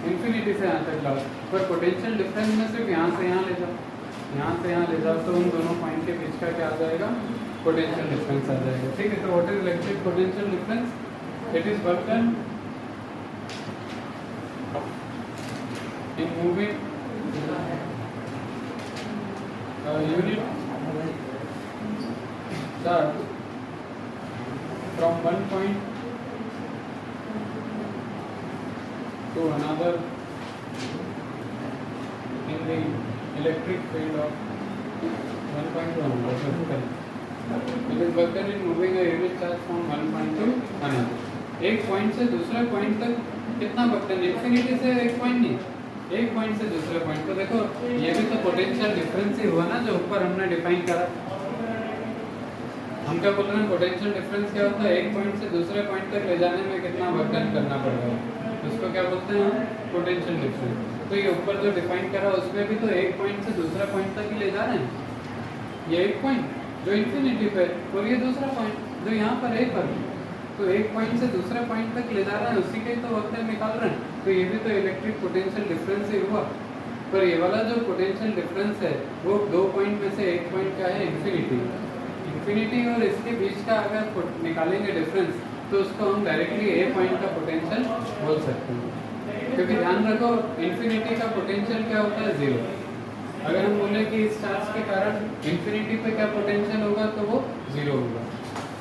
इन्फिनिटी से यहाँ तक लाओ, पर पोटेंशियल डिफरेंस में सिर्फ यहाँ से यहाँ ले जाओ, यहाँ से यहाँ ले जाओ, तो उन दोनों पॉइंट के बीच का क्या आ जाएगा? पोटेंशियल डिफरेंस आ जाएगा, ठीक है। तो what is electric potential difference? It is work done in moving unit charge from one point to another in the electric field of 1 point to another physical. It is work done in moving a unit charge from one point to another. एक point से दूसरे point तक कितना work done? Infinity से एक point नहीं, एक point से दूसरे पॉइंट। तो देखो ये भी तो पोटेंशियल डिफरेंस ही हुआ ना जो ऊपर हमने डिफाइन करा। हम क्या बोल रहे हैं? पोटेंशियल डिफरेंस क्या होता है? एक पॉइंट से दूसरे पॉइंट तक ले जाने में कितना वर्क डन करना पड़ेगा, उसको क्या बोलते हैं? Potential difference. तो ये ऊपर जो डिफाइन करा उसमें भी तो एक पॉइंट से दूसरा पॉइंट तक ही ले जा रहे हैं। ये एक पॉइंट जो इन्फिनिटी पे और ये दूसरा पॉइंट जो यहाँ पर एक पर, तो एक पॉइंट से दूसरे पॉइंट तक ले जा रहे हैं, उसी के ही तो वर्क डन निकाल रहे हैं। तो ये भी तो इलेक्ट्रिक पोटेंशियल डिफरेंस ही हुआ। पर ये वाला जो पोटेंशियल डिफरेंस है वो दो पॉइंट में से एक पॉइंट क्या है? इन्फिनिटी और इसके बीच का अगर निकालेंगे डिफरेंस तो उसको हम डायरेक्टली ए पॉइंट का पोटेंशियल बोल सकते हैं, क्योंकि ध्यान रखो इन्फिनिटी का पोटेंशियल क्या होता है? जीरो। अगर हम बोले कि इस चार्ज के कारण इन्फिनिटी पे क्या पोटेंशियल होगा तो वो जीरो होगा,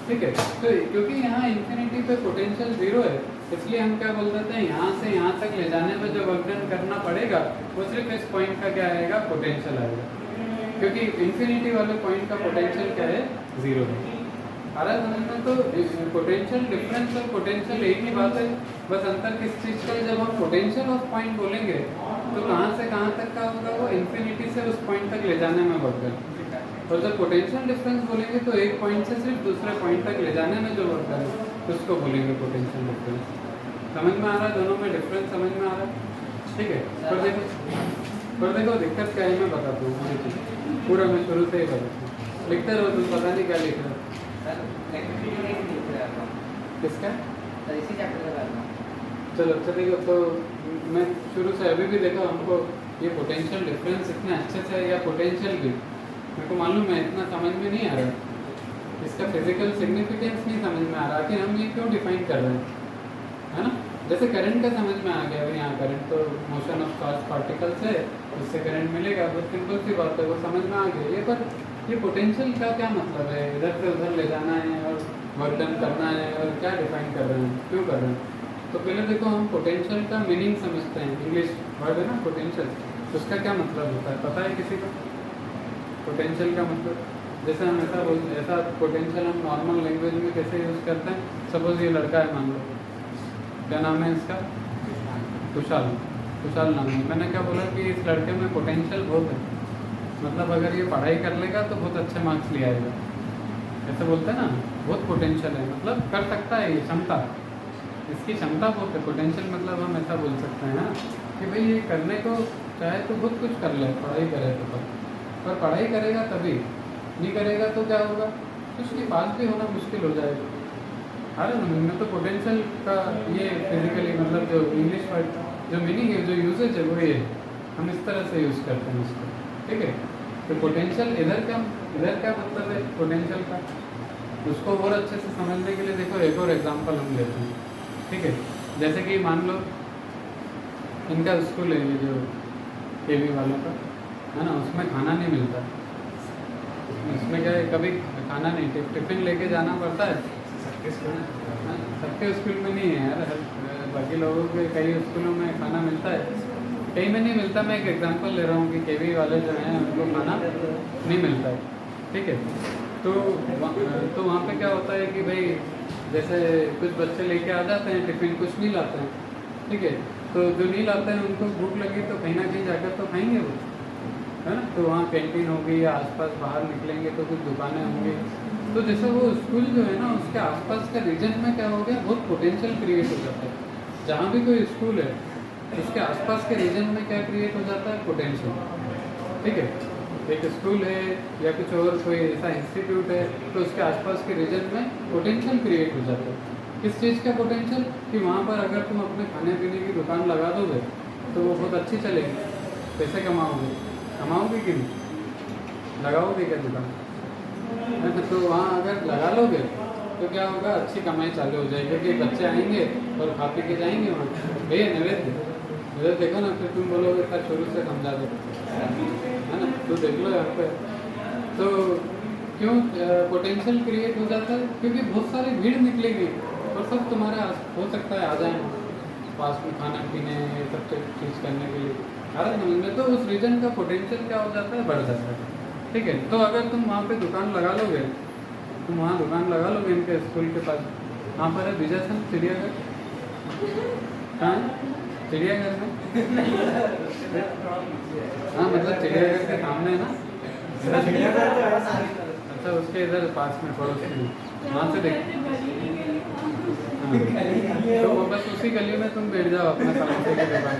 ठीक है। तो क्योंकि यहाँ इन्फिनिटी पे पोटेंशियल जीरो है इसलिए हम क्या बोल देते हैं? यहाँ से यहाँ तक ले जाने में जो वर्क डन करना पड़ेगा वो सिर्फ इस पॉइंट का क्या आएगा? पोटेंशियल आएगा, क्योंकि इन्फिनिटी वाले पॉइंट का पोटेंशियल क्या है? जीरो है। हालांकि समझ में तो पोटेंशियल डिफरेंस और पोटेंशियल एक ही बात है, बस अंतर किस चीज़ का है? जब हम पोटेंशियल ऑफ पॉइंट बोलेंगे तो कहाँ से कहाँ तक का होगा? वो इन्फिनिटी से उस पॉइंट तक ले जाने में वर्क डन। और जब पोटेंशियल डिफरेंस बोलेंगे तो एक पॉइंट से सिर्फ दूसरे पॉइंट तक ले जाने में जो वर्क डन है उसको बोलेंगे पोटेंशियल डिफरेंस। समझ में आ रहा है? दोनों में डिफरेंस समझ में आ रहा है? ठीक है। पर देखो दिक्कत क्या है मैं बताता हूँ मुझे पूरा मैं शुरू से ही बताता हूँ। लिखते रहो तुम, पता नहीं क्या लिख रहे हो। किसका? चलो अच्छा देखो, तो मैं शुरू से अभी भी देखो हमको ये पोटेंशियल डिफरेंस इतने अच्छे से, या पोटेंशियल भी मेरे को मालूम है इतना समझ में नहीं आ रहा, इसका फिजिकल सिग्निफिकेंस नहीं समझ में आ रहा कि हम ये क्यों डिफाइन कर रहे हैं, है ना। जैसे करंट का समझ में आ गया, भाई यहाँ करंट तो मोशन ऑफ चार्ज पार्टिकल्स है, उससे करंट मिलेगा, बहुत सिंपल सी बात है, वो समझ में आ गया। ये पर ये पोटेंशियल का क्या मतलब है, इधर से उधर ले जाना है और वर्क डन करना है, और क्या डिफाइन कर रहे हैं, क्यों कर रहे हैं। तो पहले देखो हम पोटेंशियल का मीनिंग समझते हैं, इंग्लिश वर्ड है ना पोटेंशियल, उसका क्या मतलब होता है पता है किसी को? पोटेंशियल का मतलब जैसे हम ऐसा पोटेंशियल हम नॉर्मल लैंग्वेज में कैसे यूज़ करते हैं। सपोज ये लड़का है, मान लो क्या नाम है इसका, कुशाल नाम है। मैंने क्या बोला कि इस लड़के में पोटेंशियल बहुत है, मतलब अगर ये पढ़ाई कर लेगा तो बहुत अच्छे मार्क्स ले आएगा, ऐसे बोलते हैं ना, बहुत पोटेंशियल है, मतलब कर सकता है, ये क्षमता, इसकी क्षमता बहुत है। पोटेंशियल मतलब हम ऐसा बोल सकते हैं कि भाई ये करने को चाहे तो बहुत कुछ कर ले, पढ़ाई करे तो, पर पढ़ाई करेगा तभी, नहीं करेगा तो क्या होगा, कुछ नहीं, पास भी होना मुश्किल हो जाएगा। अरे मैं तो पोटेंशियल का ये फिजिकली मतलब जो इंग्लिश वर्ड जो मीनिंग है, जो यूजेज है वो ये हम इस तरह से यूज़ करते हैं इसको, ठीक है। तो पोटेंशियल इधर क्या मतलब है पोटेंशियल का, उसको और अच्छे से समझने के लिए देखो एक और एग्जांपल हम लेते हैं, ठीक है। जैसे कि मान लो इनका स्कूल है, ये जो केवी वालों का है ना, उसमें खाना नहीं मिलता, उसमें क्या है कभी खाना नहीं, टिफिन लेके जाना पड़ता है। सबके स्कूल में नहीं है यार, बाकी लोगों के कई स्कूलों में खाना मिलता है, कहीं में नहीं मिलता। मैं एक एग्जांपल ले रहा हूँ कि केवी वाले जो हैं उनको खाना नहीं मिलता है, ठीक है। तो वहाँ पे क्या होता है कि भाई जैसे कुछ बच्चे लेके आ जाते हैं टिफिन, कुछ नहीं लाते हैं, ठीक है। तो जो नहीं लाते हैं उनको भूख लगी तो कहीं ना कहीं जाकर तो खाएंगे वो, है ना। तो वहाँ कैंटीन होगी या आसपास बाहर निकलेंगे तो कुछ दुकानें होंगी। तो जैसे वो स्कूल जो है ना उसके आसपास के रीजन में क्या हो गया, बहुत पोटेंशियल क्रिएट हो जाता है। जहाँ भी कोई स्कूल है उसके आसपास के रीजन में क्या क्रिएट हो जाता है, पोटेंशियल, ठीक है। एक स्कूल है या कुछ और कोई ऐसा इंस्टीट्यूट है तो उसके आसपास के रीजन में पोटेंशियल क्रिएट हो जाता है। किस चीज़ का पोटेंशियल, कि वहाँ पर अगर तुम अपने खाने पीने की दुकान लगा दोगे तो वो बहुत अच्छी चलेगी, पैसे कमाओगे कि नहीं, लगाओगे क्या दुकान, तो वहाँ अगर लगा लोगे तो क्या होगा, अच्छी कमाई चालू हो जाएगी, क्योंकि बच्चे आएंगे और खा पी के जाएंगे वहाँ। भैया नैवेद्य देखो ना, फिर तुम बोलोगे सर शुरू से समझा दो, है ना, तो देख लो यहाँ पे। तो क्यों पोटेंशियल क्रिएट हो जाता है, क्योंकि बहुत सारी भीड़ निकलेगी और सब तुम्हारे हो सकता है आ जाए पास में खाना पीने सब चीज़ करने के लिए, अरे समझ में। तो उस रीजन का पोटेंशियल क्या हो जाता है, बढ़ जाता है, ठीक है। तो अगर तुम वहाँ पे दुकान लगा लोगे, तुम वहाँ दुकान लगा लोगे इनके स्कूल के पास, वहाँ पर है बिजासन चिड़ियाघर, हाँ चिड़ियाघर में हाँ मतलब चिड़ियाघर के सामने ना, अच्छा उसके इधर पास में पड़ोस में, वहाँ से देख, हाँ तो वो बस उसी गली में तुम बैठ जाओ अपना समोसे की दुकान,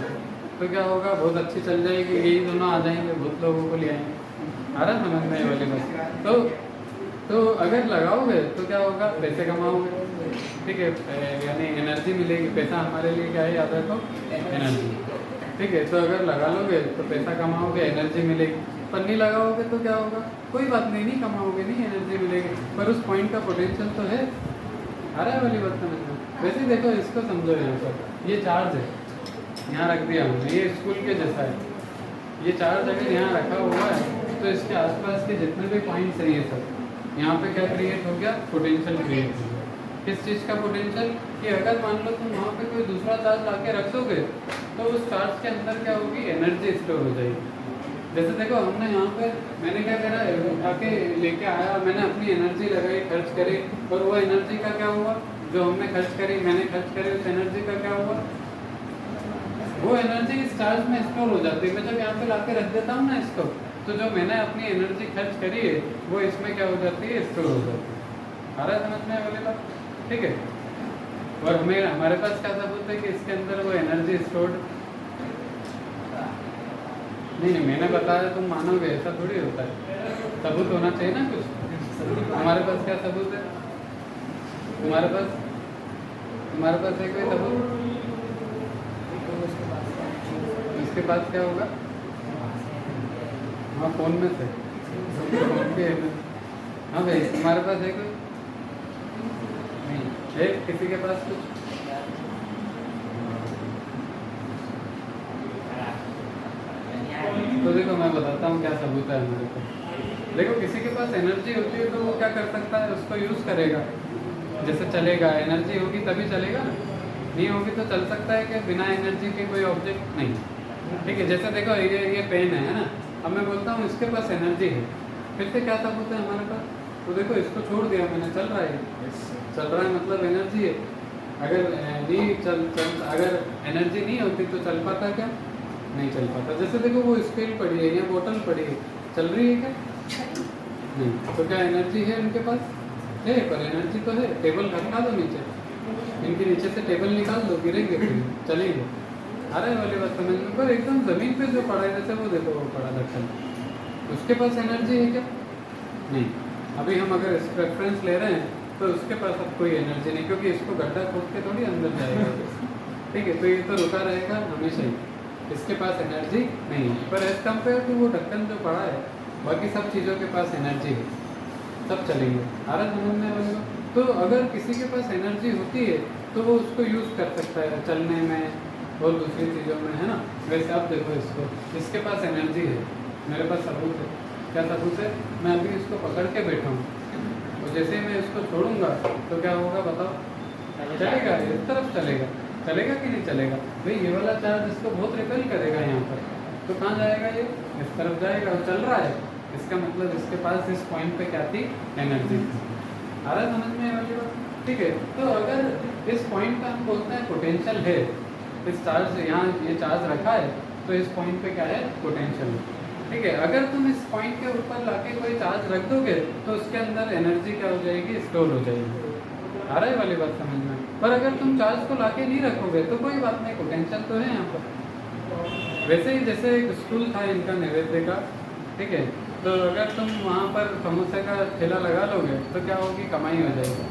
तो क्या होगा, बहुत अच्छी चल जाएगी, यही दोनों आ जाएंगे, बहुत लोगों को ले आएंगे, आ रहा समझ में वाली बात। तो अगर लगाओगे तो क्या होगा, पैसे कमाओगे, ठीक है, यानी एनर्जी मिलेगी। पैसा हमारे लिए क्या है, याद रखो, एनर्जी, ठीक है। तो अगर लगा लोगे तो पैसा कमाओगे, एनर्जी मिलेगी, पर नहीं लगाओगे तो क्या होगा, कोई बात नहीं कमाओगे, नहीं एनर्जी मिलेगी, पर उस पॉइंट का पोटेंशियल तो है, आ रहा है वाली बात समझ में। वैसे देखो इसको समझो, यहाँ पर ये चार्ज है, यहाँ रख दिया हमने, ये स्कूल के जैसा है, ये चार्ज अगर यहाँ रखा हुआ है तो इसके आसपास के जितने भी पॉइंट्स हैं ये सब, यहाँ पे क्या क्रिएट हो गया, पोटेंशियल क्रिएट हो गया। किस चीज़ का पोटेंशियल, कि अगर मान लो तुम वहाँ पे कोई दूसरा चार्ज ला के रख दोगे तो उस चार्ज के अंदर क्या होगी, एनर्जी स्टोर हो जाएगी। जैसे देखो हमने यहाँ पे, मैंने क्या करा, उठा के लेके आया, मैंने अपनी एनर्जी लगाई, खर्च करी, और वो एनर्जी का क्या हुआ, जो हमने खर्च करी, मैंने खर्च करी, उस एनर्जी का क्या हुआ, वो एनर्जी इस चार्ज में स्टोर हो जाती है। मैं जब यहाँ पे ला के रख देता हूँ ना इसको, तो जो मैंने अपनी एनर्जी खर्च करी है वो इसमें क्या हो जाती है, स्टोर हो जाती है। आ रहा है समझ में वाली बात, ठीक है। और हमारे पास क्या सबूत है कि इसके अंदर वो एनर्जी स्टोर्ड नहीं नहीं, मैंने बताया तुम मानोगे, ऐसा थोड़ी होता है। सबूत होना चाहिए ना कुछ। हमारे पास क्या सबूत है? तुम्हारे पास है कोई सबूत? इसके पास क्या होगा? हाँ, फ़ोन में से। हाँ भाई, तुम्हारे पास है कोई? नहीं है किसी के पास कुछ? तो देखो मैं बताता हूँ क्या सबूत है हमारे को। देखो किसी के पास एनर्जी होती है तो वो क्या कर सकता है, उसको यूज़ करेगा, जैसे चलेगा। एनर्जी होगी तभी चलेगा ना, नहीं होगी तो चल सकता है कि बिना एनर्जी के कोई ऑब्जेक्ट नहीं। ठीक है, जैसे देखो ये पेन है ना, अब मैं बोलता हूँ इसके पास एनर्जी है, फिर से क्या सबूत है हमारे पास? तो देखो इसको छोड़ दिया मैंने, चल रहा है मतलब एनर्जी है। अगर अगर एनर्जी नहीं होती तो चल पाता क्या? नहीं चल पाता। जैसे देखो वो स्केल पड़ी है या बोतल पड़ी है, चल रही है क्या? नहीं। तो क्या एनर्जी है इनके पास? है, पर एनर्जी तो है। टेबल रखा दो नीचे, इनके नीचे से टेबल निकाल दो, गिरेंगे फिर चलेंगे। आ रहा है वाली बात समझ में? पर एकदम ज़मीन पे जो पड़ा है, जैसे वो देखो वो पड़ा ढक्कन, उसके पास एनर्जी है क्या? नहीं। अभी हम अगर इस रेफरेंस ले रहे हैं तो उसके पास अब कोई एनर्जी नहीं, क्योंकि इसको गड्ढा खोद के थोड़ी अंदर जाएगा। ठीक है, तो ये तो रुका रहेगा हमेशा ही, इसके पास एनर्जी नहीं है। पर एज कम्पेयर टू वो ढक्कन जो पड़ा है, बाकी सब चीज़ों के पास एनर्जी है, सब चलेंगे। आ रहा समझने वाले? तो अगर किसी के पास एनर्जी होती है तो वो उसको यूज़ कर सकता है चलने में और दूसरी चीज़ों में, है ना। वैसे आप देखो इसको, इसके पास एनर्जी है, मेरे पास सबूत है। क्या सबूत है? मैं अभी इसको पकड़ के बैठा हूँ, और जैसे मैं इसको छोड़ूंगा तो क्या होगा बताओ? चलेगा, इस तरफ चलेगा। चलेगा कि नहीं चलेगा? भाई ये वाला चार्ज इसको बहुत रिपेल करेगा यहाँ पर, तो कहाँ जाएगा? ये इस तरफ जाएगा, और चल रहा है। इसका मतलब इसके पास इस पॉइंट पे क्या थी? एनर्जी थी। आ रहा समझ में वाली बात? ठीक है, तो अगर इस पॉइंट पे हम बोलते हैं पोटेंशियल है, इस चार्ज यहाँ ये चार्ज रखा है तो इस पॉइंट पे क्या है? पोटेंशियल है। ठीक है, अगर तुम इस पॉइंट के ऊपर लाके कोई चार्ज रख दोगे तो उसके अंदर एनर्जी क्या हो जाएगी? स्टोर हो जाएगी। आ रहा है वाली बात समझ में? पर अगर तुम चार्ज को लाके नहीं रखोगे तो कोई बात नहीं, पोटेंशियल तो है यहाँ पर। वैसे ही जैसे एक स्कूल था इनका नैवेद्य का, ठीक है, तो अगर तुम वहाँ पर समोसे का ठेला लगा लोगे तो क्या होगी? कमाई हो जाएगी।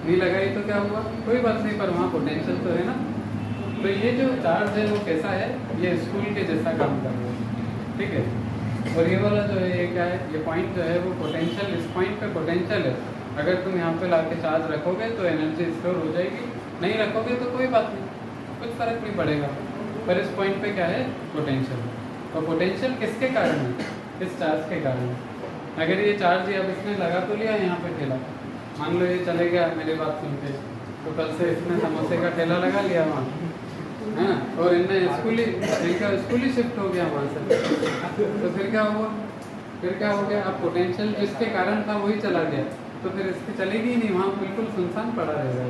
नहीं लगाई तो क्या हुआ? कोई बात नहीं, पर वहाँ पोटेंशियल तो है ना। तो ये जो चार्ज है वो कैसा है? ये स्कूल के जैसा काम कर रहा है। ठीक है, और ये वाला जो है ये क्या है? ये पॉइंट जो है वो पोटेंशियल, इस पॉइंट पे पोटेंशियल है। अगर तुम यहाँ पे लाके चार्ज रखोगे तो एनर्जी स्टोर हो जाएगी, नहीं रखोगे तो कोई बात नहीं, कुछ फ़र्क नहीं पड़ेगा। पर इस पॉइंट पे क्या है? पोटेंशियल। और पोटेंशियल किसके कारण है? इस चार्ज के कारण। अगर ये चार्ज अब इसने लगा तो लिया यहाँ पे ठेला, मान लो ये चले गया मेरी बात सुन के, तो कल से इसने समोसे का ठेला लगा लिया वहाँ, है ना, और इनका स्कूल ही शिफ्ट हो गया वहाँ से, तो फिर क्या हुआ? फिर क्या हो गया? अब पोटेंशियल जिसके कारण था वही चला गया, तो फिर इसकी चलेगी ही नहीं, वहाँ बिल्कुल सुनसान पड़ा रहेगा।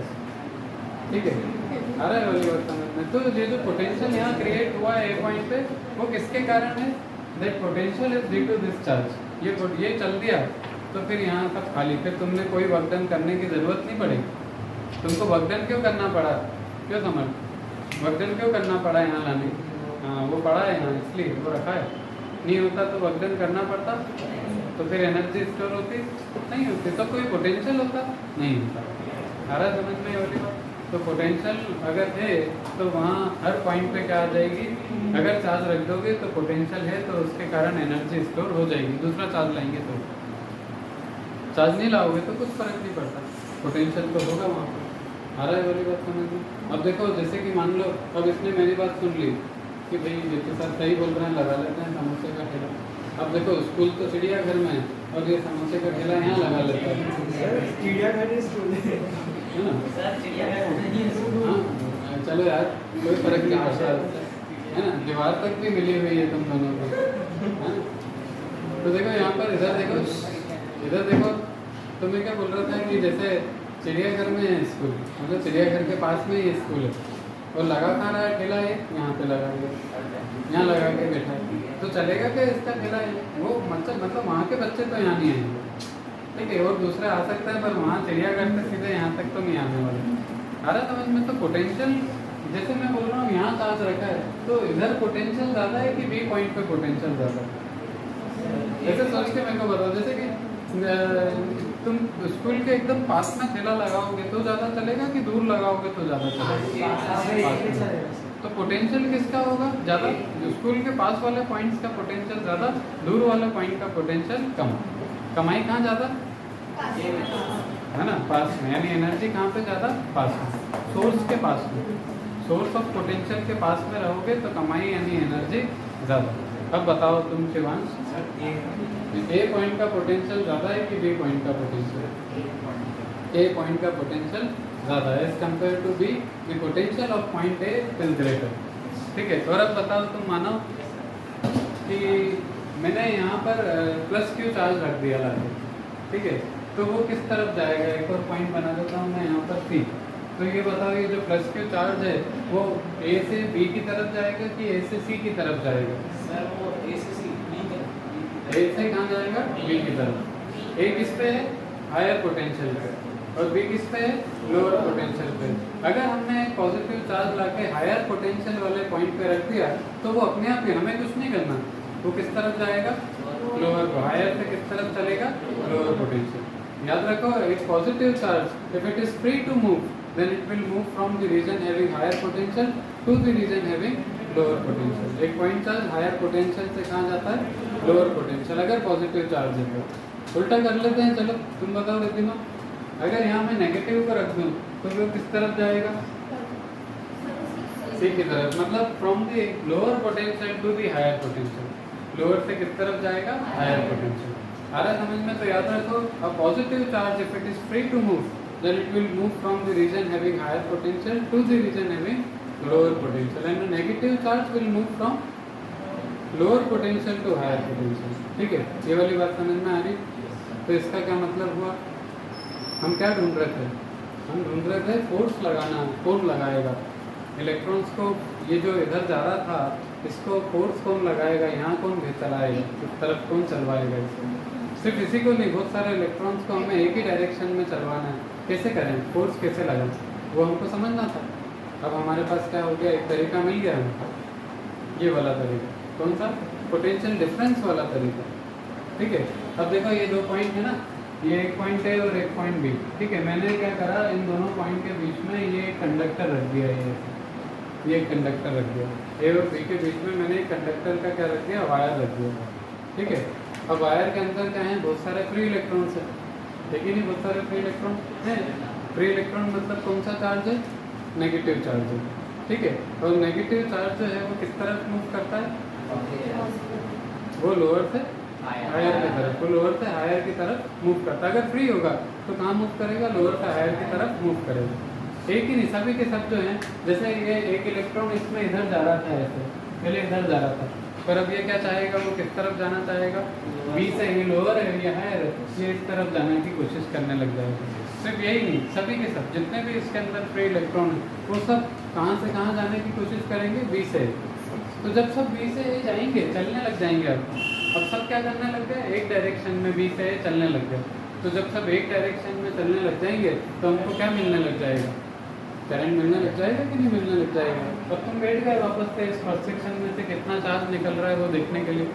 ठीक है, आ रहा है वाली बात समझ में? तो ये जो पोटेंशियल यहाँ क्रिएट हुआ है ए पॉइंट पे, वो किसके कारण है? That potential is due to this charge. ये चल दिया तो फिर यहाँ सब खाली, फिर तुमने कोई वर्कडन करने की ज़रूरत नहीं पड़ेगी। तुमको वर्कडन क्यों करना पड़ा? क्यों समझ? वर्कडन क्यों करना पड़ा यहाँ लाने? हाँ, वो पड़ा है यहाँ इसलिए वो रखा है। नहीं होता तो वर्कडन करना पड़ता, तो फिर एनर्जी स्टोर होती नहीं होती, तो कोई पोटेंशियल होता नहीं होता। आ रहा समझ में वाली बात? तो पोटेंशियल अगर है तो वहाँ हर पॉइंट पे क्या आ जाएगी? अगर चार्ज रख दोगे तो पोटेंशियल है, तो उसके कारण एनर्जी स्टोर हो जाएगी। दूसरा चार्ज लाएंगे तो, चार्ज नहीं लाओगे तो कुछ फर्क नहीं पड़ता, पोटेंशियल तो होगा वहाँ पर। आ रहा है वाली बात समझ में? अब देखो जैसे कि मान लो अब इसने मेरी बात सुन ली कि भाई जितने सर सही बोल रहे हैं, लगा लेते हैं समोसे का ठेला। अब देखो स्कूल तो चिड़ियाघर में है और ये समोसे का ठेला यहाँ लगा लेता है। चिड़ियाघर स्कूल है ना? हाँ चलो यार, कोई फर्क नहीं पड़ता है ना, दीवार तक भी मिली हुई है तुम दोनों को। तो देखो यहाँ पर इधर देखो, तो मैं क्या बोल रहा था कि जैसे चिड़ियाघर में है स्कूल, मतलब चिड़ियाघर के पास में ही स्कूल है, और लगा कहाँ रहा है ठेला? है यहाँ पे लगा के, यहाँ लगा के बैठा है, तो चलेगा क्या इसका ठेला? है वो मतलब वहाँ के बच्चे तो यहाँ नहीं आएंगे, ठीक है, और दूसरा आ सकता है, पर वहाँ चिड़ियाघर से सीधे यहाँ तक तो नहीं आने वाले। आ रहा समझ में? तो पोटेंशियल जैसे मैं बोल रहा हूँ यहाँ चार्ज रखा है तो इधर पोटेंशियल ज़्यादा है कि बी पॉइंट पे पोटेंशियल ज़्यादा है? ऐसे सोच के मेरे को बताओ, जैसे कि तुम स्कूल के एकदम पास में ठेला लगाओगे तो ज़्यादा चलेगा कि दूर लगाओगे तो ज़्यादा चलेगा? तो पोटेंशियल किसका होगा ज़्यादा? स्कूल के पास वाले पॉइंट्स का पोटेंशियल ज़्यादा, दूर वाले पॉइंट का पोटेंशियल कम। कमाई कहाँ ज़्यादा है ना? पास में, यानी एनर्जी कहाँ पे ज़्यादा? पास में, सोर्स के पास में। सोर्स ऑफ पोटेंशियल के पास में रहोगे तो कमाई यानी एनर्जी ज़्यादा। अब बताओ तुम शिवांश, ए पॉइंट का पोटेंशियल ज़्यादा है कि बी पॉइंट का पोटेंशियल? ए पॉइंट का पोटेंशियल ज़्यादा है as compare to B. The potential of point A is greater. ठीक है, और अब बताओ तुम मानो कि मैंने यहाँ पर प्लस क्यू चार्ज रख दिया लाके, ठीक है, तो वो किस तरफ जाएगा? एक और पॉइंट बना देता हूँ मैं यहाँ पर सी। तो ये बताओ, ये जो प्लस क्यू चार्ज है वो ए से बी की तरफ जाएगा कि ए से सी की तरफ जाएगा? सर वो ए से सी, ए से कहाँ जाएगा? बी की तरफ। ए किस पे है? हायर पोटेंशियल पे, और बी किस पे है? लोअर पोटेंशियल पे। अगर हमने एक पॉजिटिव चार्ज लाके हायर पोटेंशियल वाले पॉइंट पे रख दिया तो वो अपने आप ही, हमें कुछ नहीं करना, वो किस तरफ जाएगा? लोअर को। हायर से किस तरफ चलेगा? Lower potential. याद रखो, एक positive charge if it is free to move then it will move from the region having higher potential to the region having lower potential. एक पॉइंट चार्ज हायर पोटेंशियल से कहाँ जाता है? लोअर पोटेंशियल, अगर positive charge है तो। उल्टा कर लेते हैं, चलो तुम बताओ रिद्धिमा, अगर यहाँ मैं नेगेटिव को रख दूँ तो वो किस तरफ जाएगा? सी की तरफ। मतलब from the lower potential to the higher potential. Lower से किस तरफ जाएगा? Higher potential. आ रहा समझ में? तो याद रखो, a positive charge if it is free to move then it will move from the region having higher potential to the region having lower potential, and a negative charge will move from lower potential to higher potential. ठीक है, ये वाली बात समझ में आ रही? तो इसका क्या मतलब हुआ? हम क्या ढूंढ रहे थे? हम ढूंढ रहे थे फोर्स लगाना, कौन लगाएगा इलेक्ट्रॉन्स को? ये जो इधर जा रहा था इसको फोर्स कौन लगाएगा? यहाँ कौन चलाएगा? इस तरफ कौन चलवाएगा इसको? सिर्फ इसी को नहीं, बहुत सारे इलेक्ट्रॉन्स को हमें एक ही डायरेक्शन में चलवाना है। कैसे करें? फोर्स कैसे लगाएं वो हमको समझना था। अब हमारे पास क्या हो गया? एक तरीका मिल गया हमको, ये वाला तरीका। कौन सा? पोटेंशियल डिफरेंस वाला तरीका। ठीक है, अब देखो ये दो पॉइंट है ना, ये एक पॉइंट है और एक पॉइंट बी। ठीक है, मैंने क्या करा, इन दोनों पॉइंट के बीच में ये कंडक्टर रख दिया, ये कंडक्टर रख दिया। ए और बी के बीच में मैंने कंडक्टर का क्या रख दिया? वायर रख दिया। ठीक है, अब वायर के अंदर क्या है? बहुत सारे फ्री इलेक्ट्रॉन्स है, लेकिन नहीं, बहुत सारे फ्री इलेक्ट्रॉन हैं। फ्री इलेक्ट्रॉन मतलब कौन सा चार्ज है? नेगेटिव चार्ज है। ठीक है, और नेगेटिव चार्ज जो है वो किस तरफ मूव करता है? वो लोअर से हायर की तरफ, वो लोअर से हायर की तरफ मूव करता है। अगर फ्री होगा तो कहाँ मूव करेगा? लोअर से हायर की तरफ मूव करेगा। एक ही नहीं, सभी के सब जो हैं, जैसे ये एक इलेक्ट्रॉन इसमें इधर जा रहा था, ऐसे पहले इधर जा रहा था, पर अब ये क्या चाहेगा? वो किस तरफ जाना चाहेगा? बी से, ये लोअर है या हायर है, ये इस तरफ जाने की कोशिश करने लग जाएगा। सिर्फ यही नहीं, सभी के सब जितने भी इसके अंदर फ्री इलेक्ट्रॉन हैं वो सब कहाँ से कहाँ जाने की कोशिश करेंगे? बी से। तो जब सब बी से जाएंगे, चलने लग जाएंगे। अब सब क्या करने लग गए? एक डायरेक्शन में बी से चलने लग गए। तो जब सब एक डायरेक्शन में चलने लग जाएंगे तो हमको क्या मिलने लग जाएगा? करंट मिलने लग जाएगा कि नहीं मिलने लग जाएगा? अब तुम बैठ गए वापस से इस फर्स्ट सेक्शन में से कितना चार्ज निकल रहा है वो देखने के लिए।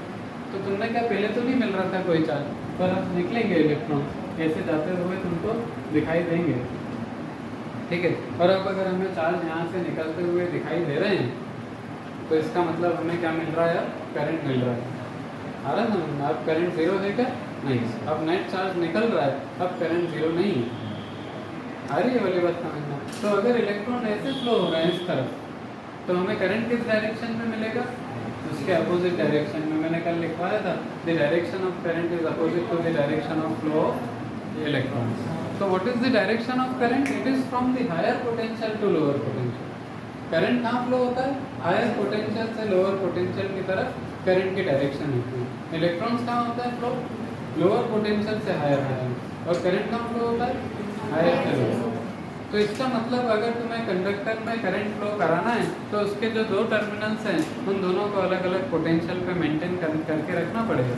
तो तुमने क्या, पहले तो नहीं मिल रहा था कोई चार्ज, पर अब निकलेंगे इलेक्ट्रॉन, ऐसे जाते हुए तुमको दिखाई देंगे। ठीक है, और अब अगर हमें चार्ज यहाँ से निकलते हुए दिखाई दे रहे हैं तो इसका मतलब हमें क्या मिल रहा है? करंट मिल रहा है। आ रहा है ना? अब करंट जीरो है क्या? नहीं। अब नेट चार्ज निकल रहा है, अब करंट जीरो नहीं है। आ रही है वाली बात समझना? तो अगर इलेक्ट्रॉन ऐसे फ्लो हो रहे हैं इस तरफ तो हमें करंट किस डायरेक्शन में मिलेगा? उसके अपोजिट डायरेक्शन में। मैंने कल लिखवाया था, the direction of current is opposite to the direction of flow of electrons. तो what is the direction of current? It is from the higher potential to lower potential. Current कहाँ flow होता है? Higher potential से lower potential की तरफ current की direction होती है। इलेक्ट्रॉन्स कहाँ होता है फ्लो? लोअर पोटेंशियल से हायर पोटेंशियल। और करंट कहाँ फ्लो होता है? हायर से लोअर। तो इसका मतलब अगर तुम्हें कंडक्टर में करंट फ्लो कराना है तो उसके जो दो टर्मिनल्स हैं उन दोनों को अलग अलग पोटेंशियल पे मेंटेन करके रखना पड़ेगा।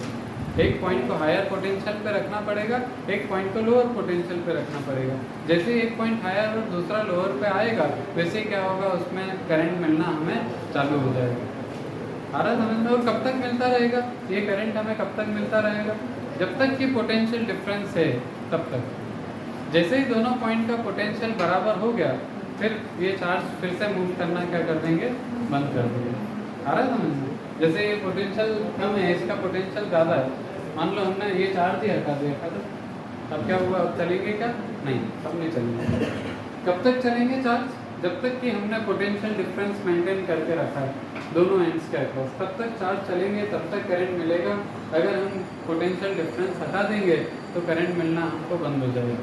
एक पॉइंट को हायर पोटेंशियल पे रखना पड़ेगा, एक पॉइंट को लोअर पोटेंशियल पे रखना पड़ेगा। जैसे ही एक पॉइंट हायर और दूसरा लोअर पे आएगा, वैसे ही क्या होगा, उसमें करंट मिलना हमें चालू हो जाएगा। आ रहा समझ में? और कब तक मिलता रहेगा ये करंट? हमें कब तक मिलता रहेगा? जब तक कि पोटेंशियल डिफरेंस है तब तक। जैसे ही दोनों पॉइंट का पोटेंशियल बराबर हो गया, फिर ये चार्ज फिर से मूव करना क्या कर देंगे, बंद कर देंगे। आ रहा है समझ में? जैसे ये पोटेंशियल कम है, इसका पोटेंशियल ज़्यादा है, मान लो हमने ये चार्ज ही हटा दिया था, तो अब क्या हुआ, अब चलेंगे क्या? नहीं, अब नहीं चलेंगे। कब तक चलेंगे चार्ज? जब तक कि हमने पोटेंशियल डिफरेंस मेंटेन करके रखा है दोनों एंड्स के अक्रॉस, तब तक चार्ज चलेंगे, तब तक करंट मिलेगा। अगर हम पोटेंशियल डिफरेंस हटा देंगे तो करंट मिलना हमको बंद हो जाएगा।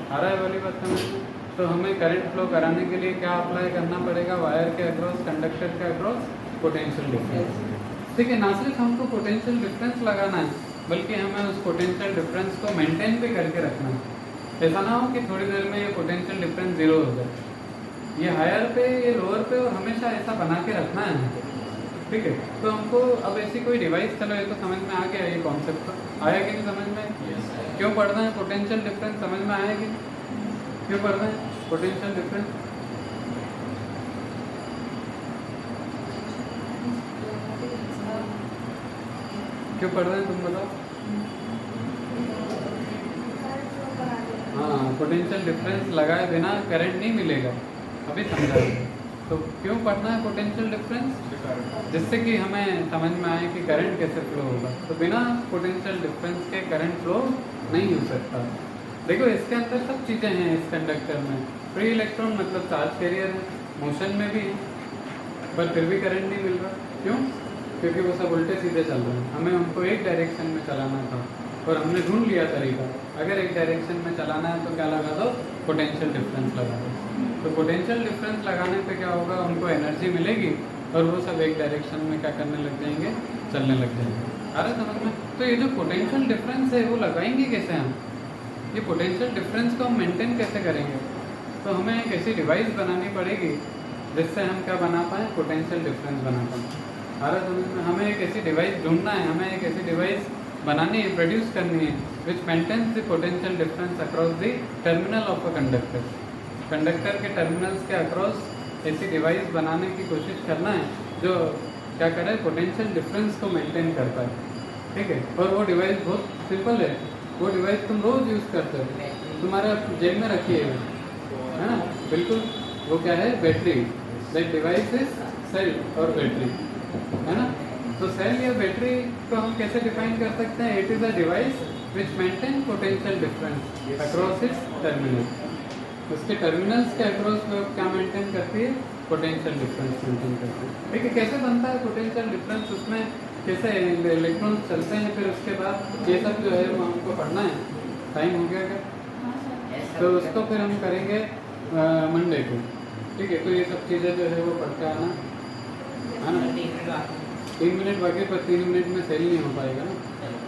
आ रहा है वाली बात समझ में? तो हमें करंट फ्लो कराने के लिए क्या अप्लाई करना पड़ेगा? वायर के अक्रॉस, कंडक्टर के अक्रॉस पोटेंशियल डिफरेंस। ठीक है, ना सिर्फ हमको पोटेंशियल डिफरेंस लगाना है, बल्कि हमें उस पोटेंशियल डिफरेंस को मेंटेन भी करके रखना है। ऐसा ना हो कि थोड़ी देर में ये पोटेंशियल डिफरेंस ज़ीरो हो जाए, ये हायर पे, ये लोअर पे, और हमेशा ऐसा बना के रखना है। ठीक है, तो हमको अब ऐसी कोई डिवाइस, चलो ये तो समझ में आ गया, ये कॉन्सेप्ट तो आया कि नहीं समझ में? क्यों पढ़ना है पोटेंशियल डिफरेंस, समझ में आया कि क्यों पढ़ना है पोटेंशियल डिफरेंस? क्यों पढ़ रहे हैं तुम बताओ? हाँ, पोटेंशियल डिफरेंस लगाए बिना करंट नहीं मिलेगा, अभी समझा। तो क्यों पढ़ना है पोटेंशियल डिफरेंस? जिससे कि हमें समझ में आए कि करंट कैसे फ्लो होगा। तो बिना पोटेंशियल डिफरेंस के करंट फ्लो नहीं हो सकता। देखो, इसके अंदर सब चीज़ें हैं इस कंडक्टर में। फ्री इलेक्ट्रॉन मतलब चार्ज कैरियर है, मोशन में भी है, पर फिर भी करंट नहीं मिल रहा। क्यों? क्योंकि वो सब उल्टे सीधे चल रहे हैं। हमें उनको एक डायरेक्शन में चलाना था और हमने ढूंढ लिया तरीका। अगर एक डायरेक्शन में चलाना है तो क्या लगा दो, पोटेंशियल डिफरेंस लगा दो। तो पोटेंशियल डिफरेंस लगाने पे क्या होगा, उनको एनर्जी मिलेगी और वो सब एक डायरेक्शन में क्या करने लग जाएंगे, चलने लग जाएंगे। आ रहा समझ में? तो ये जो पोटेंशियल डिफरेंस है वो लगाएंगे कैसे हम? ये पोटेंशियल डिफरेंस को हम मेंटेन कैसे करेंगे? तो हमें एक ऐसी डिवाइस बनानी पड़ेगी जिससे हम क्या बना पाएँ, पोटेंशियल डिफरेंस बना पाएँ। आ रहा समझ में? हमें एक ऐसी डिवाइस ढूंढना है, हमें एक ऐसी डिवाइस बनानी है, प्रोड्यूस करनी है, which maintains the potential difference across the terminal of a conductor. Conductor के टर्मिनल्स के अक्रॉस ऐसी डिवाइस बनाने की कोशिश करना है जो क्या करे, पोटेंशियल डिफरेंस को मेंटेन करता है। ठीक है, और वो डिवाइस बहुत सिंपल है। वो डिवाइस तुम रोज़ यूज़ करते हो, तुम्हारे जेब में रखी है ना, बिल्कुल। वो क्या है, battery. That device is cell और बैटरी, है ना। तो सेल या बैटरी को हम कैसे डिफाइन कर सकते हैं? It is a device which maintain potential difference across its terminal. उसके टर्मिनल्स के अक्रॉस में क्या मेंटेन करती है, पोटेंशियल डिफरेंस मेंटेन करती है। ठीक है, कैसे बनता है पोटेंशियल डिफरेंस, उसमें कैसे इलेक्ट्रॉन चलते हैं, फिर उसके बाद ये सब जो है वो हमको पढ़ना है। टाइम हो गया क्या? तो उसको फिर हम करेंगे मंडे को। ठीक है, तो ये सब चीज़ें जो है वो पढ़ के आना, है ना। 3 मिनट बाकी, पर 3 मिनट में सेल नहीं हो पाएगा ना,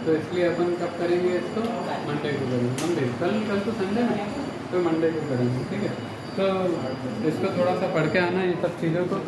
तो इसलिए अपन कब करेंगे इसको, मंडे को करेंगे। मंडे कल तो संडे है, तो मंडे को करेंगे। ठीक है, तो इसको थोड़ा सा पढ़ के आना ये सब चीज़ों को।